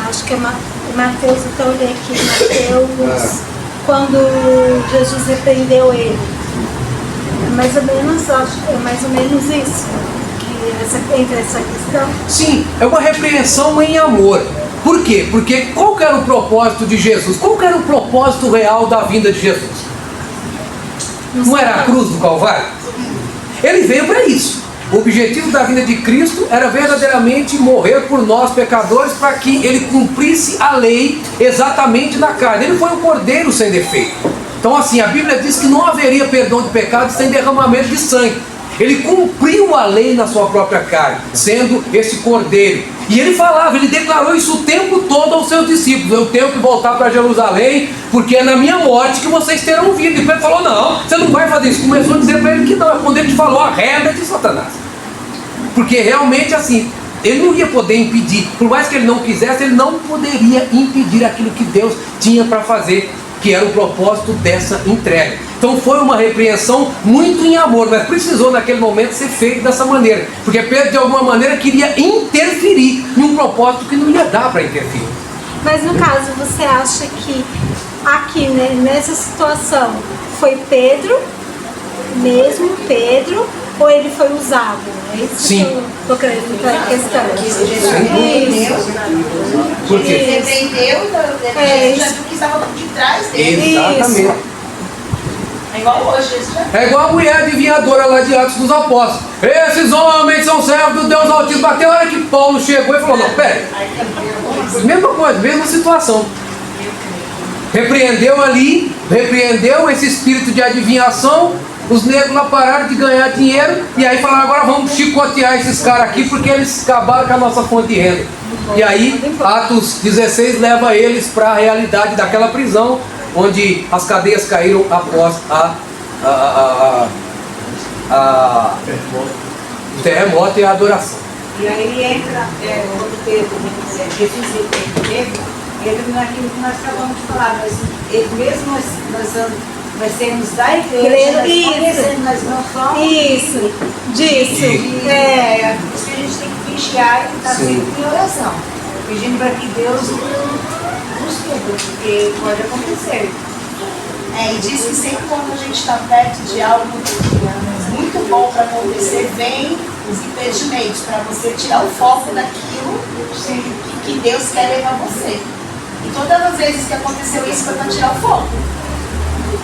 Acho que é Mateus, então eu olhei aqui, Mateus, quando Jesus repreendeu ele. É mais ou menos isso. Entra essa questão? Sim, é uma repreensão em amor. Por quê? Porque qual que era o propósito de Jesus? Qual que era o propósito real da vinda de Jesus? Não era a cruz do Calvário? Ele veio para isso. O objetivo da vinda de Cristo era verdadeiramente morrer por nós pecadores, para que ele cumprisse a lei exatamente na carne. Ele foi o cordeiro sem defeito. Então assim, a Bíblia diz que não haveria perdão de pecados sem derramamento de sangue. Ele cumpriu a lei na sua própria carne, sendo esse cordeiro. E ele falava, ele declarou isso o tempo todo aos seus discípulos: eu tenho que voltar para Jerusalém, porque é na minha morte que vocês terão vida. E Pedro falou, não, você não vai fazer isso. Começou a dizer para ele que não, quando ele te falou, arreda de Satanás. Porque realmente assim, ele não ia poder impedir, por mais que ele não quisesse, ele não poderia impedir aquilo que Deus tinha para fazer, que era o propósito dessa entrega. Então foi uma repreensão muito em amor, mas precisou naquele momento ser feito dessa maneira, porque Pedro de alguma maneira queria interferir em um propósito que não ia dar para interferir. Mas no caso, você acha que aqui, né, nessa situação, foi Pedro, ou ele foi usado? É isso Sim. que eu estou querendo entrar em questão. Por quê? Ele repreendeu, já viu que estava por detrás dele. Exatamente. É igual hoje, isso já. É igual a mulher adivinhadora lá de Atos dos Apóstolos. Esses homens são servos do Deus Altíssimo. Até a hora que Paulo chegou e falou, não, pera. Mesma coisa, mesma situação. Repreendeu ali, repreendeu esse espírito de adivinhação. Os negros lá pararam de ganhar dinheiro. E aí falaram, agora vamos chicotear esses caras aqui, porque eles acabaram com a nossa fonte de renda. E aí, Atos 16 leva eles para a realidade daquela prisão, onde as cadeias caíram após o terremoto e a adoração. E aí entra, quando Pedro, Jesus Pedro, ele naquilo que nós acabamos de falar, mesmo nós temos da igreja, nós conhecemos, nós não somos. Isso, disso. É, por isso que a gente tem que vigiar e estar sempre em oração, pedindo para que Deus nos cuide, porque pode acontecer. E diz que sempre quando a gente está perto de algo muito bom para acontecer, vem os impedimentos para você tirar o foco daquilo que Deus quer levar você. E todas as vezes que aconteceu isso foi para tirar o foco.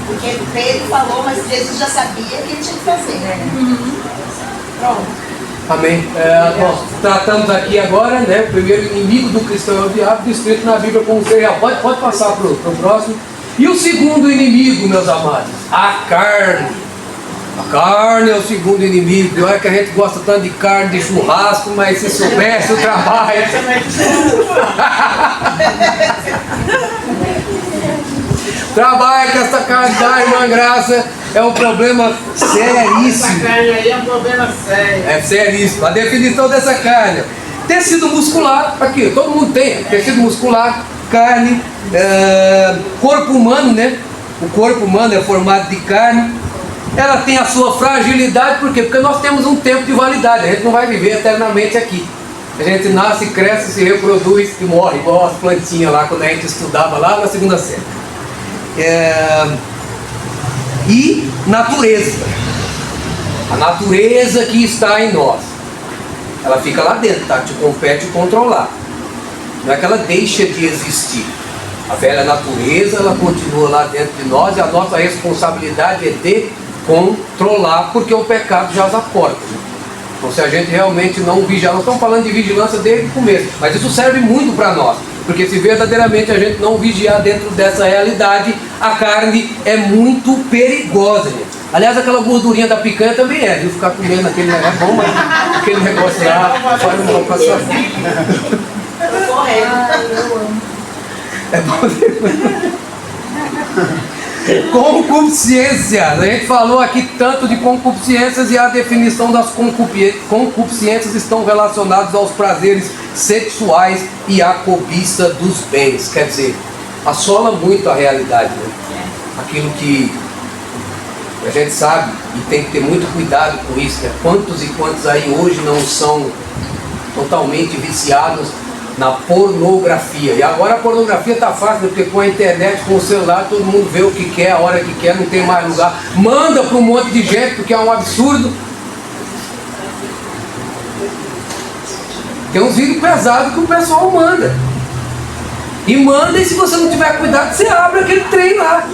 Porque Pedro falou, mas Jesus já sabia que ele tinha que fazer. Pronto. Amém. Nós tratamos aqui agora, né, o primeiro inimigo do cristão é o diabo, descrito na Bíblia como ser real. Pode passar para o próximo. E o segundo inimigo, meus amados, a carne. A carne é o segundo inimigo. Olha que a gente gosta tanto de carne, de churrasco, mas se soubesse o trabalho. Trabalho que essa carne dá, irmã Graça, é um problema seríssimo. Essa carne aí é um problema sério. É seríssimo. A definição dessa carne: tecido muscular, aqui, todo mundo tem tecido muscular, carne, corpo humano, né? O corpo humano é formado de carne. Ela tem a sua fragilidade, por quê? Porque nós temos um tempo de validade, a gente não vai viver eternamente aqui. A gente nasce, cresce, se reproduz e morre, igual as plantinhas lá, quando a gente estudava lá na segunda série. E natureza. A natureza que está em nós, ela fica lá dentro, tá? Te compete controlar. Não é que ela deixa de existir. A velha natureza, ela continua lá dentro de nós, e a nossa responsabilidade é de controlar, porque o pecado já as porta, né? Então, se a gente realmente não vigiar, nós estamos falando de vigilância desde o começo, mas isso serve muito para nós, porque se verdadeiramente a gente não vigiar dentro dessa realidade, a carne é muito perigosa, gente. Aliás, aquela gordurinha da picanha também é, viu? Ficar comendo aquele negócio, é bom, mas aquele negócio lá faz um mal para a sua vida. É bom. Concupiscência. A gente falou aqui tanto de concupiscências, e a definição das concupiscências estão relacionadas aos prazeres sexuais e à cobiça dos bens. Quer dizer, assola muito a realidade, né? Aquilo que a gente sabe e tem que ter muito cuidado com isso, né? Quantos e quantos aí hoje não são totalmente viciados na pornografia? E agora a pornografia está fácil, porque com a internet, com o celular, todo mundo vê o que quer, a hora que quer, não tem mais lugar, manda para um monte de gente, porque é um absurdo. Tem uns vídeos pesados que o pessoal manda, e manda, e se você não tiver cuidado, você abre aquele trem lá.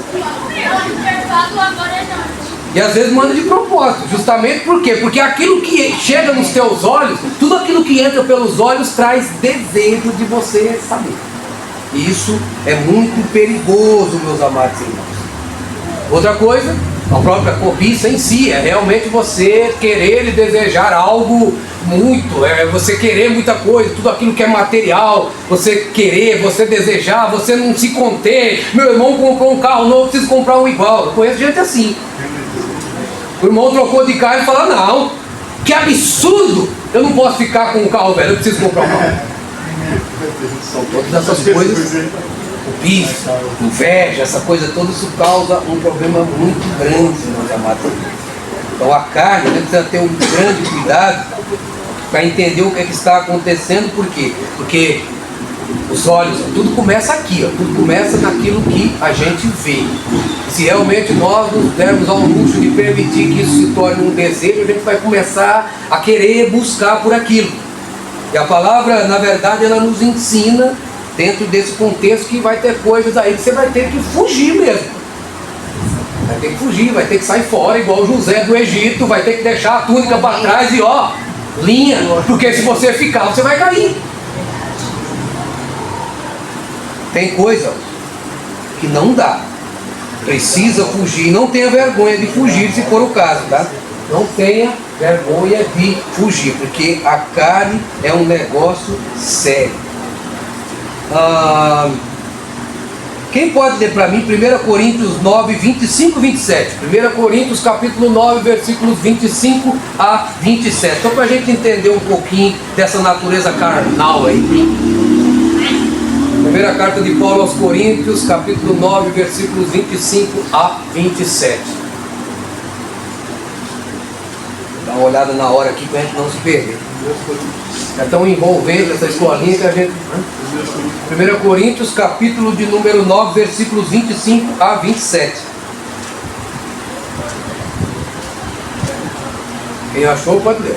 E às vezes manda de propósito, justamente por quê? Porque aquilo que chega nos teus olhos, tudo aquilo que entra pelos olhos traz desejo de você saber. E isso é muito perigoso, meus amados irmãos. Outra coisa, a própria cobiça em si, é realmente você querer e desejar algo muito, é você querer muita coisa, tudo aquilo que é material, você querer, você desejar, você não se conter. Meu irmão comprou um carro novo, preciso comprar um igual. Eu conheço gente assim. O irmão trocou de carro e fala: não, que absurdo, eu não posso ficar com um carro velho, eu preciso comprar um carro. São todas essas coisas, cobiça, inveja, essa coisa toda, isso causa um problema muito grande, meus amados. Então a carne, né, precisa ter um grande cuidado para entender o que é que está acontecendo. Por quê? Porque Os olhos, tudo começa aqui, ó, tudo começa naquilo que a gente vê. Se realmente nós nos dermos ao luxo de permitir que isso se torne um desejo, a gente vai começar a querer buscar por aquilo. E a palavra, na verdade, ela nos ensina, dentro desse contexto, que vai ter coisas aí que você vai ter que fugir mesmo. Vai ter que fugir, vai ter que sair fora, igual José do Egito, vai ter que deixar a túnica para trás e ó, linha, porque se você ficar, você vai cair. Tem coisa que não dá. Precisa fugir. Não tenha vergonha de fugir, se for o caso, tá? Não tenha vergonha de fugir, porque a carne é um negócio sério. Quem pode ler para mim 1 Coríntios 9, 25 e 27? 1 Coríntios capítulo 9, versículos 25 a 27. Só para a gente entender um pouquinho dessa natureza carnal aí. Primeira carta de Paulo aos Coríntios, capítulo 9, versículos 25 a 27. Dá uma olhada na hora aqui para a gente não se perder. É tão envolvente essa escolinha que a gente... 1 Coríntios, capítulo de número 9, versículos 25 a 27. Quem achou pode ler.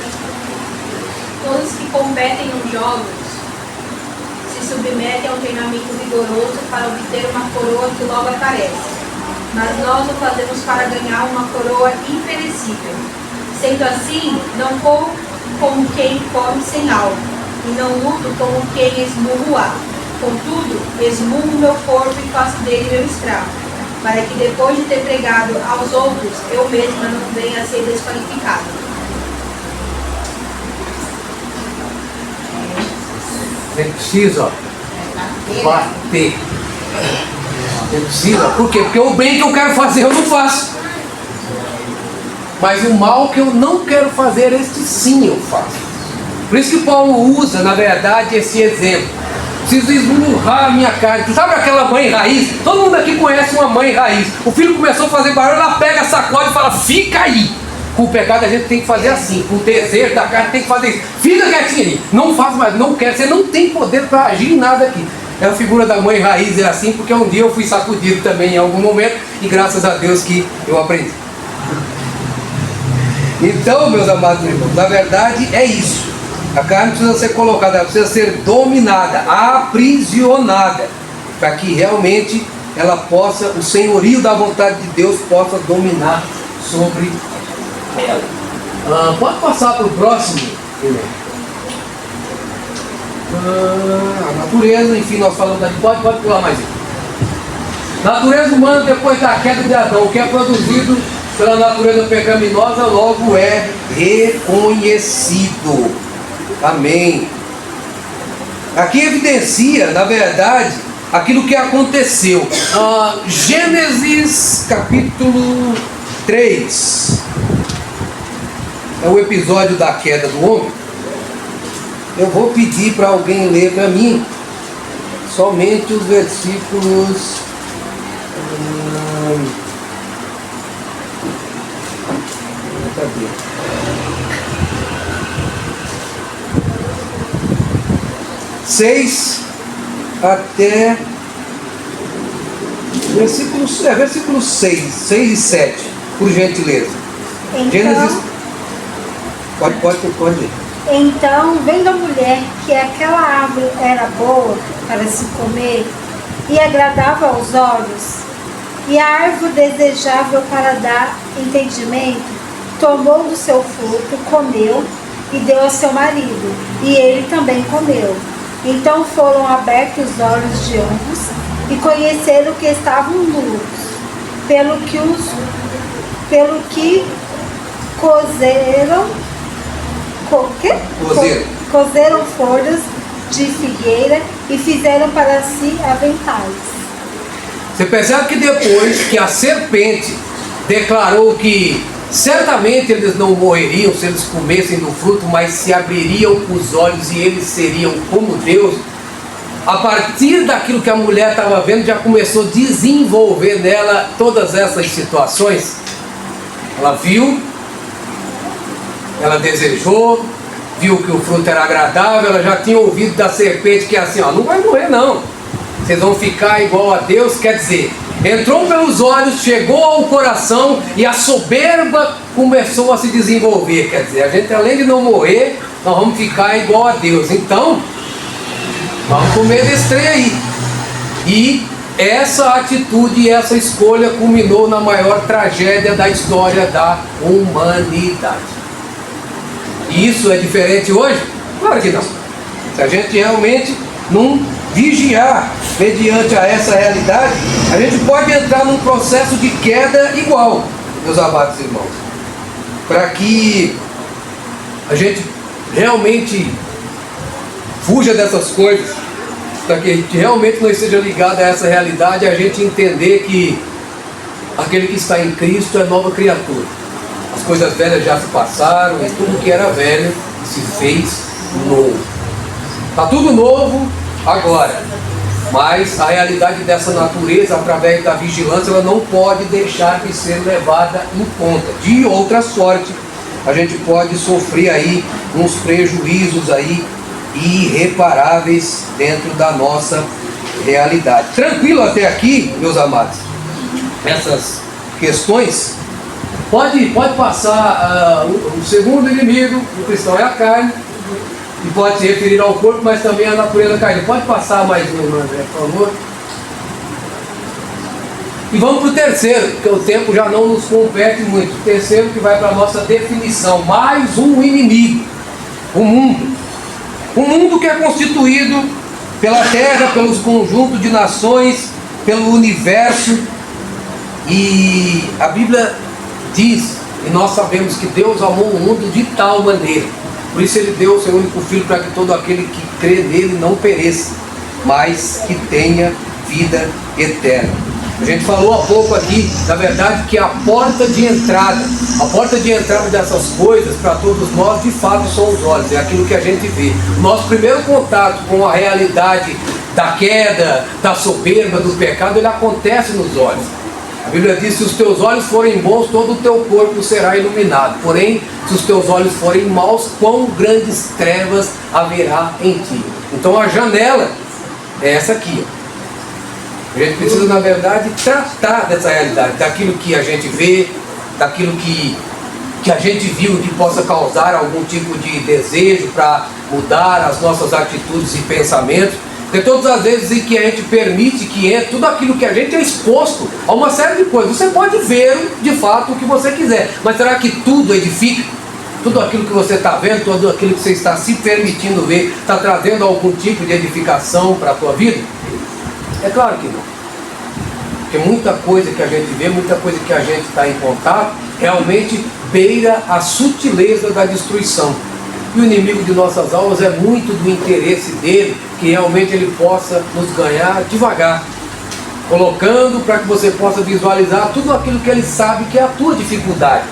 Todos que competem nos jogos se submetem a um treinamento vigoroso para obter uma coroa que logo aparece. Mas nós o fazemos para ganhar uma coroa imperecível. Sendo assim, não corro como quem come sem alvo, e não luto como quem esmurra o ar. Contudo, esmurro meu corpo e faço dele meu escravo, para que depois de ter pregado aos outros, eu mesma não venha a ser desqualificado. Você precisa bater. Você precisa. Por quê? Porque o bem que eu quero fazer eu não faço. Mas o mal que eu não quero fazer, este sim eu faço. Por isso que Paulo usa, na verdade, esse exemplo. Preciso esmurrar a minha carne. Sabe aquela mãe raiz? Todo mundo aqui conhece uma mãe raiz. O filho começou a fazer barulho, ela pega, sacode e fala, fica aí. Com o pecado a gente tem que fazer assim. Com o desejo da carne tem que fazer isso. Fica quietinho aí. Não faz mais, não quer. Você não tem poder para agir em nada aqui. É a figura da mãe raiz, é assim, porque um dia eu fui sacudido também em algum momento. E graças a Deus que eu aprendi. Então, meus amados irmãos, na verdade é isso. A carne precisa ser colocada, ela precisa ser dominada, aprisionada, para que realmente ela possa, o senhorio da vontade de Deus possa dominar sobre ela. Pode passar para o próximo, irmão. A natureza, enfim, nós falamos aqui, pode pular mais isso. Natureza humana depois da queda de Adão, o que é produzido pela natureza pecaminosa logo é reconhecido. Amém. Aqui evidencia, na verdade, aquilo que aconteceu. Gênesis capítulo 3. É o episódio da queda do homem. Eu vou pedir para alguém ler para mim somente os versículos... Cadê? 6 até versículo 6 e 7, por gentileza. Então, Gênesis. Pode ler. Então, vendo a mulher que aquela árvore era boa para se comer e agradava aos olhos, e a árvore desejável para dar entendimento, tomou do seu fruto, comeu e deu ao seu marido, e ele também comeu. Então foram abertos os olhos de ambos e conheceram que estavam nus, pelo que cozeram folhas de figueira e fizeram para si aventais. Você percebe que depois que a serpente declarou que certamente eles não morreriam se eles comessem do fruto, mas se abririam os olhos e eles seriam como Deus, a partir daquilo que a mulher estava vendo, já começou a desenvolver nela todas essas situações. Ela viu, ela desejou, viu que o fruto era agradável, ela já tinha ouvido da serpente que é assim, ó, não vai morrer não. Vocês vão ficar igual a Deus, quer dizer, entrou pelos olhos, chegou ao coração e a soberba começou a se desenvolver. Quer dizer, a gente além de não morrer, nós vamos ficar igual a Deus. Então, vamos comer desse trem aí. E essa atitude, essa escolha culminou na maior tragédia da história da humanidade. E isso é diferente hoje? Claro que não. Se a gente realmente não vigiar mediante a essa realidade, a gente pode entrar num processo de queda igual, meus amados irmãos. Para que a gente realmente fuja dessas coisas, para que a gente realmente não esteja ligado a essa realidade, a gente entender que aquele que está em Cristo é nova criatura. As coisas velhas já se passaram e tudo que era velho se fez novo. Está tudo novo agora, mas a realidade dessa natureza, através da vigilância, ela não pode deixar de ser levada em conta. De outra sorte, a gente pode sofrer aí uns prejuízos aí irreparáveis dentro da nossa realidade. Tranquilo até aqui, meus amados? Essas questões, pode passar o segundo inimigo do cristão é a carne, e pode se referir ao corpo, mas também à natureza carnal. Pode passar mais uma, André, por favor. E vamos para o terceiro, porque o tempo já não nos compete muito. O terceiro que vai para a nossa definição. Mais um inimigo. O mundo. O mundo que é constituído pela terra, pelos conjuntos de nações, pelo universo. E a Bíblia diz, e nós sabemos que Deus amou o mundo de tal maneira. Por isso Ele deu o seu único Filho, para que todo aquele que crê nele não pereça, mas que tenha vida eterna. A gente falou há pouco aqui, na verdade, que a porta de entrada dessas coisas para todos nós, de fato, são os olhos, é aquilo que a gente vê. O nosso primeiro contato com a realidade da queda, da soberba, do pecado, ele acontece nos olhos. A Bíblia diz, se os teus olhos forem bons, todo o teu corpo será iluminado. Porém, se os teus olhos forem maus, quão grandes trevas haverá em ti. Então a janela é essa aqui. A gente precisa, na verdade, tratar dessa realidade, daquilo que a gente vê, daquilo que a gente viu que possa causar algum tipo de desejo para mudar as nossas atitudes e pensamentos. Porque todas as vezes em que a gente permite que entre tudo aquilo que a gente é exposto a uma série de coisas, você pode ver de fato o que você quiser, mas será que tudo edifica? Tudo aquilo que você está vendo, tudo aquilo que você está se permitindo ver, está trazendo algum tipo de edificação para a tua vida? É claro que não. Porque muita coisa que a gente vê, muita coisa que a gente está em contato, realmente beira a sutileza da destruição. E o inimigo de nossas almas é muito do interesse dele, que realmente ele possa nos ganhar devagar, colocando para que você possa visualizar tudo aquilo que ele sabe que é a tua dificuldade.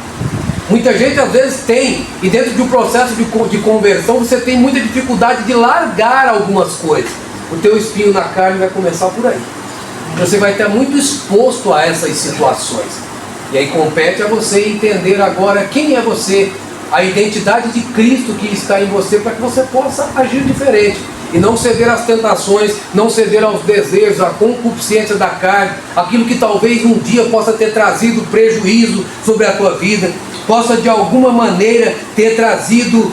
Muita gente às vezes tem, e dentro de um processo de conversão, você tem muita dificuldade de largar algumas coisas. O teu espinho na carne vai começar por aí. Você vai estar muito exposto a essas situações. E aí compete a você entender agora quem é você, a identidade de Cristo que está em você, para que você possa agir diferente e não ceder às tentações, não ceder aos desejos, à concupiscência da carne, aquilo que talvez um dia possa ter trazido prejuízo sobre a tua vida, possa de alguma maneira ter trazido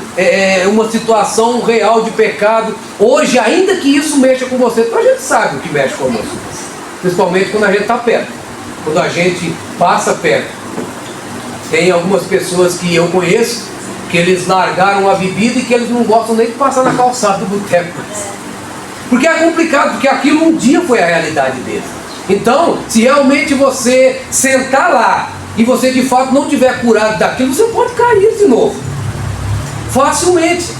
uma situação real de pecado. Hoje, ainda que isso mexa com você, então a gente sabe o que mexe conosco, principalmente quando a gente está perto, quando a gente passa perto. Tem algumas pessoas que eu conheço que eles largaram a bebida e que eles não gostam nem de passar na calçada do boteco. Porque é complicado, porque aquilo um dia foi a realidade deles. Então, se realmente você sentar lá e você de fato não tiver curado daquilo, você pode cair de novo. Facilmente.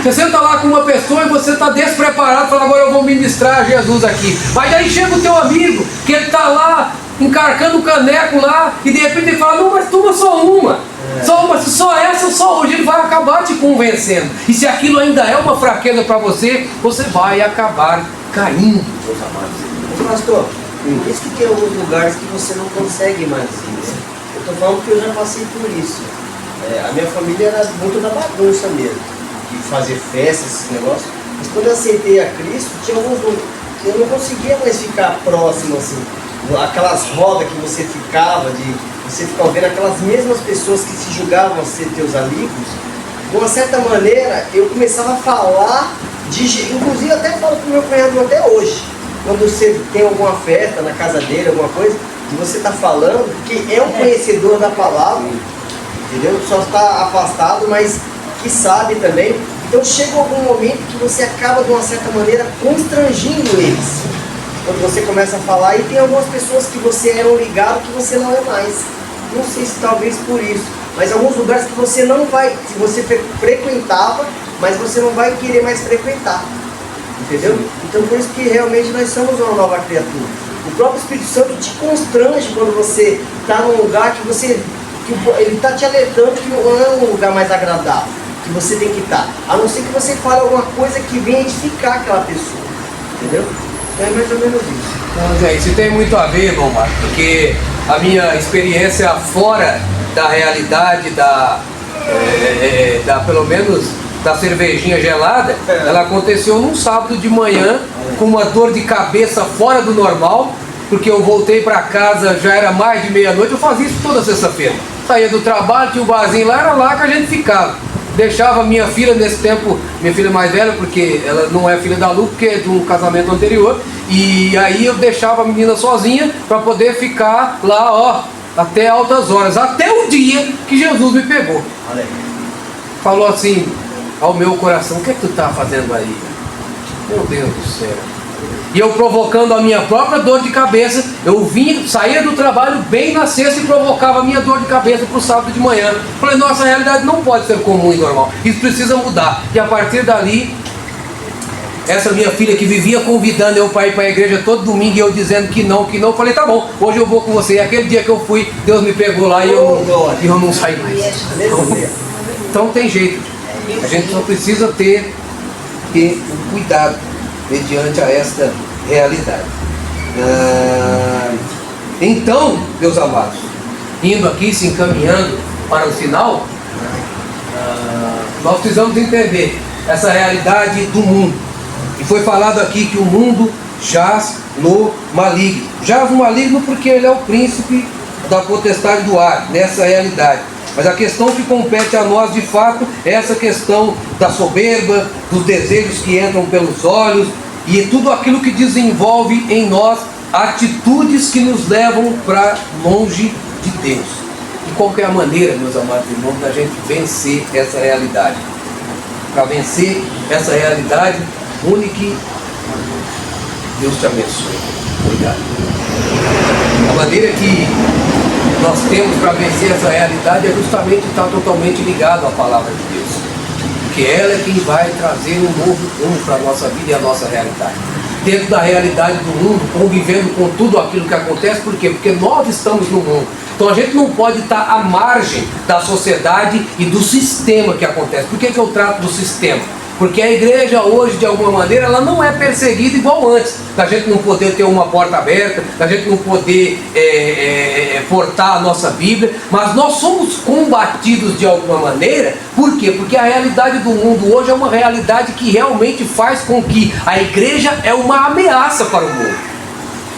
Você senta lá com uma pessoa e você está despreparado, fala, agora eu vou ministrar Jesus aqui. Mas aí chega o teu amigo, que ele está lá encarcando o caneco lá, e de repente ele fala, não, mas toma só uma. Só essa, só hoje. Ele vai acabar te convencendo. E se aquilo ainda é uma fraqueza para você, você vai acabar caindo, meus amados. Pastor, por isso que tem alguns lugares que você não consegue mais ir. Eu estou falando que eu já passei por isso. A minha família era muito da bagunça mesmo. de fazer festas, esses negócios. Mas quando eu aceitei a Cristo, tinha alguns eu não conseguia mais ficar próximo assim. Aquelas rodas que você ficava, você ficava vendo aquelas mesmas pessoas que se julgavam ser teus amigos, de uma certa maneira eu começava a falar, inclusive até falo pro meu cunhado até hoje, quando você tem alguma festa na casa dele, alguma coisa, e você está falando, que é um conhecedor da palavra, entendeu? Só está afastado, mas que sabe também. Então chega algum momento que você acaba de uma certa maneira constrangindo eles. Quando você começa a falar, e tem algumas pessoas que você era um ligado que você não é mais. Não sei se talvez por isso, mas alguns lugares que você não vai, se você frequentava, mas você não vai querer mais frequentar. Entendeu? Então por isso que realmente nós somos uma nova criatura. O próprio Espírito Santo te constrange quando você está num lugar que ele está te alertando que não é um lugar mais agradável, que você tem que estar. A não ser que você fale alguma coisa que venha edificar aquela pessoa. Entendeu? É mais ou menos isso. Não, gente, isso tem muito a ver, irmão Marcos, porque a minha experiência fora da realidade pelo menos da cervejinha gelada, ela aconteceu num sábado de manhã, com uma dor de cabeça fora do normal, porque eu voltei para casa, já era mais de meia-noite, eu fazia isso toda sexta-feira. Saía do trabalho, tinha um barzinho lá, era lá que a gente ficava. Deixava minha filha nesse tempo, minha filha mais velha, porque ela não é filha da Lu, porque é de um casamento anterior, e aí eu deixava a menina sozinha para poder ficar lá, ó, até altas horas, até o dia que Jesus me pegou. Falou assim ao meu coração: o que é que tu tá fazendo aí? Meu Deus do céu. E eu provocando a minha própria dor de cabeça, eu saía do trabalho bem na sexta e provocava a minha dor de cabeça para o sábado de manhã. Falei, nossa, a realidade não pode ser comum e normal, isso precisa mudar. E a partir dali, essa minha filha que vivia convidando eu para ir para a igreja todo domingo e eu dizendo que não, falei, tá bom, hoje eu vou com você. E aquele dia que eu fui, Deus me pegou lá e eu não saí mais. Então tem jeito, a gente só precisa ter cuidado mediante a esta realidade. Então, meus amados, indo aqui, se encaminhando para o final, nós precisamos entender essa realidade do mundo. E foi falado aqui que o mundo jaz no maligno. Jaz no maligno porque ele é o príncipe da potestade do ar, nessa realidade. Mas a questão que compete a nós, de fato, é essa questão da soberba, dos desejos que entram pelos olhos e tudo aquilo que desenvolve em nós atitudes que nos levam para longe de Deus. De qualquer maneira, meus amados irmãos, da gente vencer essa realidade. Para vencer essa realidade, única, Deus te abençoe. Obrigado. A maneira que nós temos para vencer essa realidade é justamente estar totalmente ligado à palavra de Deus, porque ela é quem vai trazer um novo rumo para a nossa vida e a nossa realidade. Dentro da realidade do mundo, convivendo com tudo aquilo que acontece, por quê? Porque nós estamos no mundo. Então a gente não pode estar à margem da sociedade e do sistema que acontece. Por que eu trato do sistema? Porque a igreja hoje, de alguma maneira, ela não é perseguida igual antes. Da gente não poder ter uma porta aberta, da gente não poder portar a nossa Bíblia, mas nós somos combatidos de alguma maneira. Por quê? Porque a realidade do mundo hoje é uma realidade que realmente faz com que a igreja é uma ameaça para o mundo.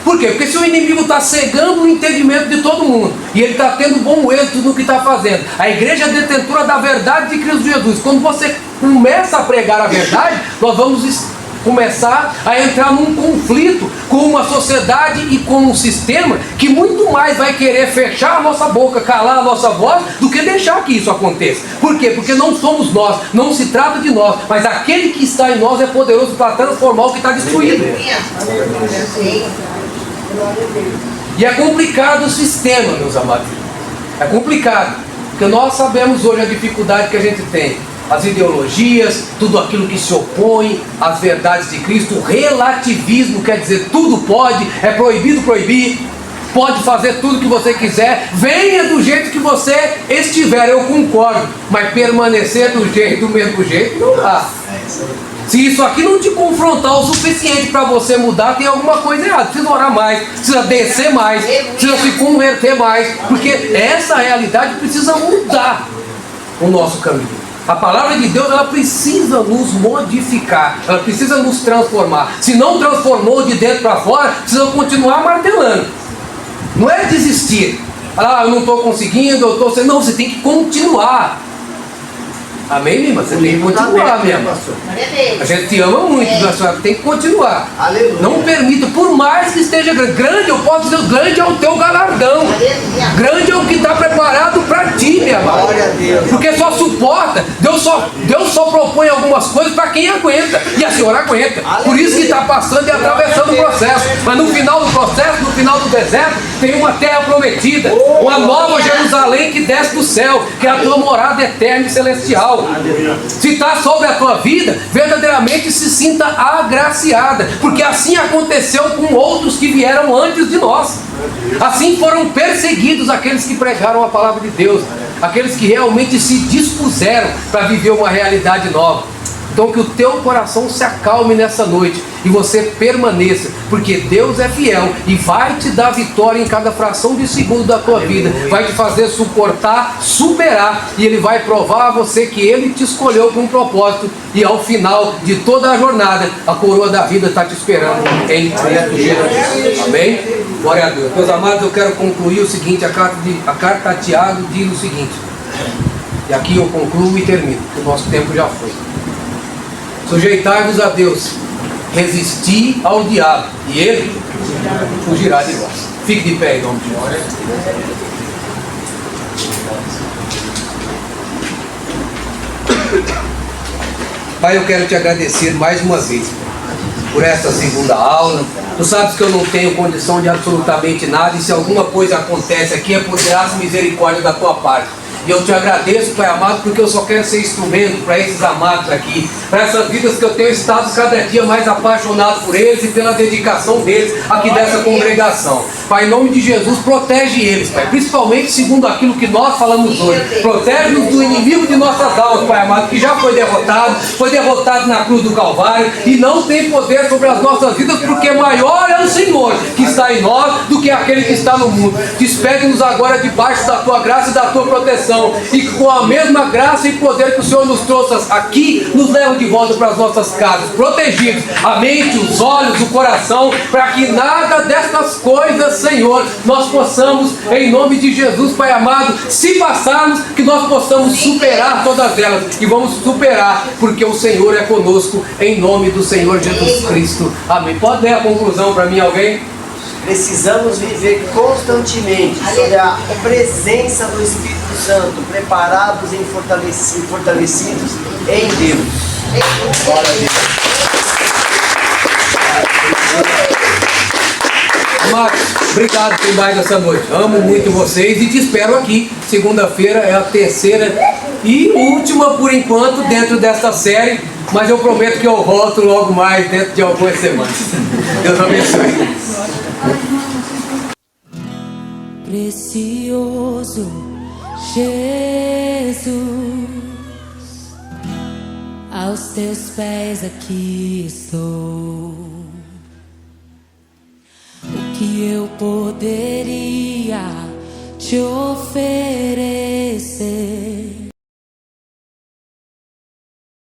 Por quê? Porque se o inimigo está cegando o entendimento de todo mundo e ele está tendo bom êxito no que está fazendo, a igreja é detentora da verdade de Cristo Jesus. Quando você começa a pregar a verdade, nós vamos começar a entrar num conflito com uma sociedade e com um sistema que muito mais vai querer fechar a nossa boca, calar a nossa voz, do que deixar que isso aconteça. Por quê? Porque não somos nós, não se trata de nós, mas aquele que está em nós é poderoso para transformar o que está destruído. E é complicado o sistema, meus amados. É complicado, porque nós sabemos hoje a dificuldade que a gente tem. As ideologias, tudo aquilo que se opõe às verdades de Cristo, o relativismo, quer dizer, tudo pode, é proibido proibir, pode fazer tudo que você quiser, venha do jeito que você estiver, eu concordo, mas permanecer do mesmo jeito não dá. Se isso aqui não te confrontar o suficiente para você mudar, tem alguma coisa errada. Precisa orar mais, precisa descer mais, precisa se converter mais, porque essa realidade precisa mudar o nosso caminho. A palavra de Deus, ela precisa nos modificar, ela precisa nos transformar. Se não transformou de dentro para fora, precisa continuar martelando. Não é desistir. Ah, eu não estou conseguindo, eu estou... Não, você tem que continuar. Amém, minha irmã? Você tem que continuar, minha irmã. A gente te ama muito, minha senhora, tem que continuar. Aleluia. Não permita, por mais que esteja grande. Grande, eu posso dizer, grande é o teu galardão. Grande é o que está preparado para ti, minha irmã. Glória a Deus. Porque só suporta, Deus só propõe algumas coisas para quem aguenta. E a senhora aguenta. Por isso que está passando e atravessando o processo. Mas no final do processo, no final do deserto, tem uma terra prometida. Uma nova Jerusalém que desce do céu, que é a tua morada eterna e celestial. Se está sobre a tua vida, verdadeiramente se sinta agraciada, porque assim aconteceu com outros que vieram antes de nós. Assim foram perseguidos aqueles que pregaram a palavra de Deus, aqueles que realmente se dispuseram para viver uma realidade nova. Então que o teu coração se acalme nessa noite e você permaneça, porque Deus é fiel e vai te dar vitória em cada fração de segundo da tua vida, vai te fazer suportar, superar, e Ele vai provar a você que Ele te escolheu com um propósito, e ao final de toda a jornada, a coroa da vida está te esperando em Cristo Jesus. Amém? Glória a Deus. Meus amados, eu quero concluir o seguinte, a carta a Tiago diz o seguinte, e aqui eu concluo e termino, porque o nosso tempo já foi. Sujeitai-vos a Deus, resisti ao diabo, e ele fugirá de vós. Fique de pé em nome de Jesus. Pai, eu quero te agradecer mais uma vez por esta segunda aula. Tu sabes que eu não tenho condição de absolutamente nada, e se alguma coisa acontece aqui é por graça e misericórdia da tua parte. E eu te agradeço, Pai amado, porque eu só quero ser instrumento para esses amados aqui, para essas vidas que eu tenho estado cada dia mais apaixonado por eles e pela dedicação deles aqui dessa congregação. Pai, em nome de Jesus, protege eles, Pai, principalmente segundo aquilo que nós falamos hoje. Protege-nos do inimigo de nossas almas, Pai amado, que já foi derrotado na cruz do Calvário e não tem poder sobre as nossas vidas, porque maior é o Senhor que está em nós do que aquele que está no mundo. Despede-nos agora debaixo da tua graça e da tua proteção, e com a mesma graça e poder que o Senhor nos trouxe aqui, nos leva de volta para as nossas casas, protegidos, a mente, os olhos, o coração, para que nada destas coisas, Senhor, nós possamos, em nome de Jesus, Pai amado, se passarmos, que nós possamos superar todas elas, e vamos superar, porque o Senhor é conosco, em nome do Senhor Jesus Cristo. Amém. Pode dar a conclusão para mim, alguém? Precisamos viver constantemente sob a presença do Espírito Santo, preparados e fortalecidos em Deus. Glória a Deus. Amados, obrigado por mais essa noite. Amo muito vocês e te espero aqui. Segunda-feira é a terceira e última por enquanto dentro desta série, mas eu prometo que eu volto logo mais dentro de algumas semanas. Deus abençoe. Precioso Jesus, aos teus pés aqui estou. O que eu poderia te oferecer?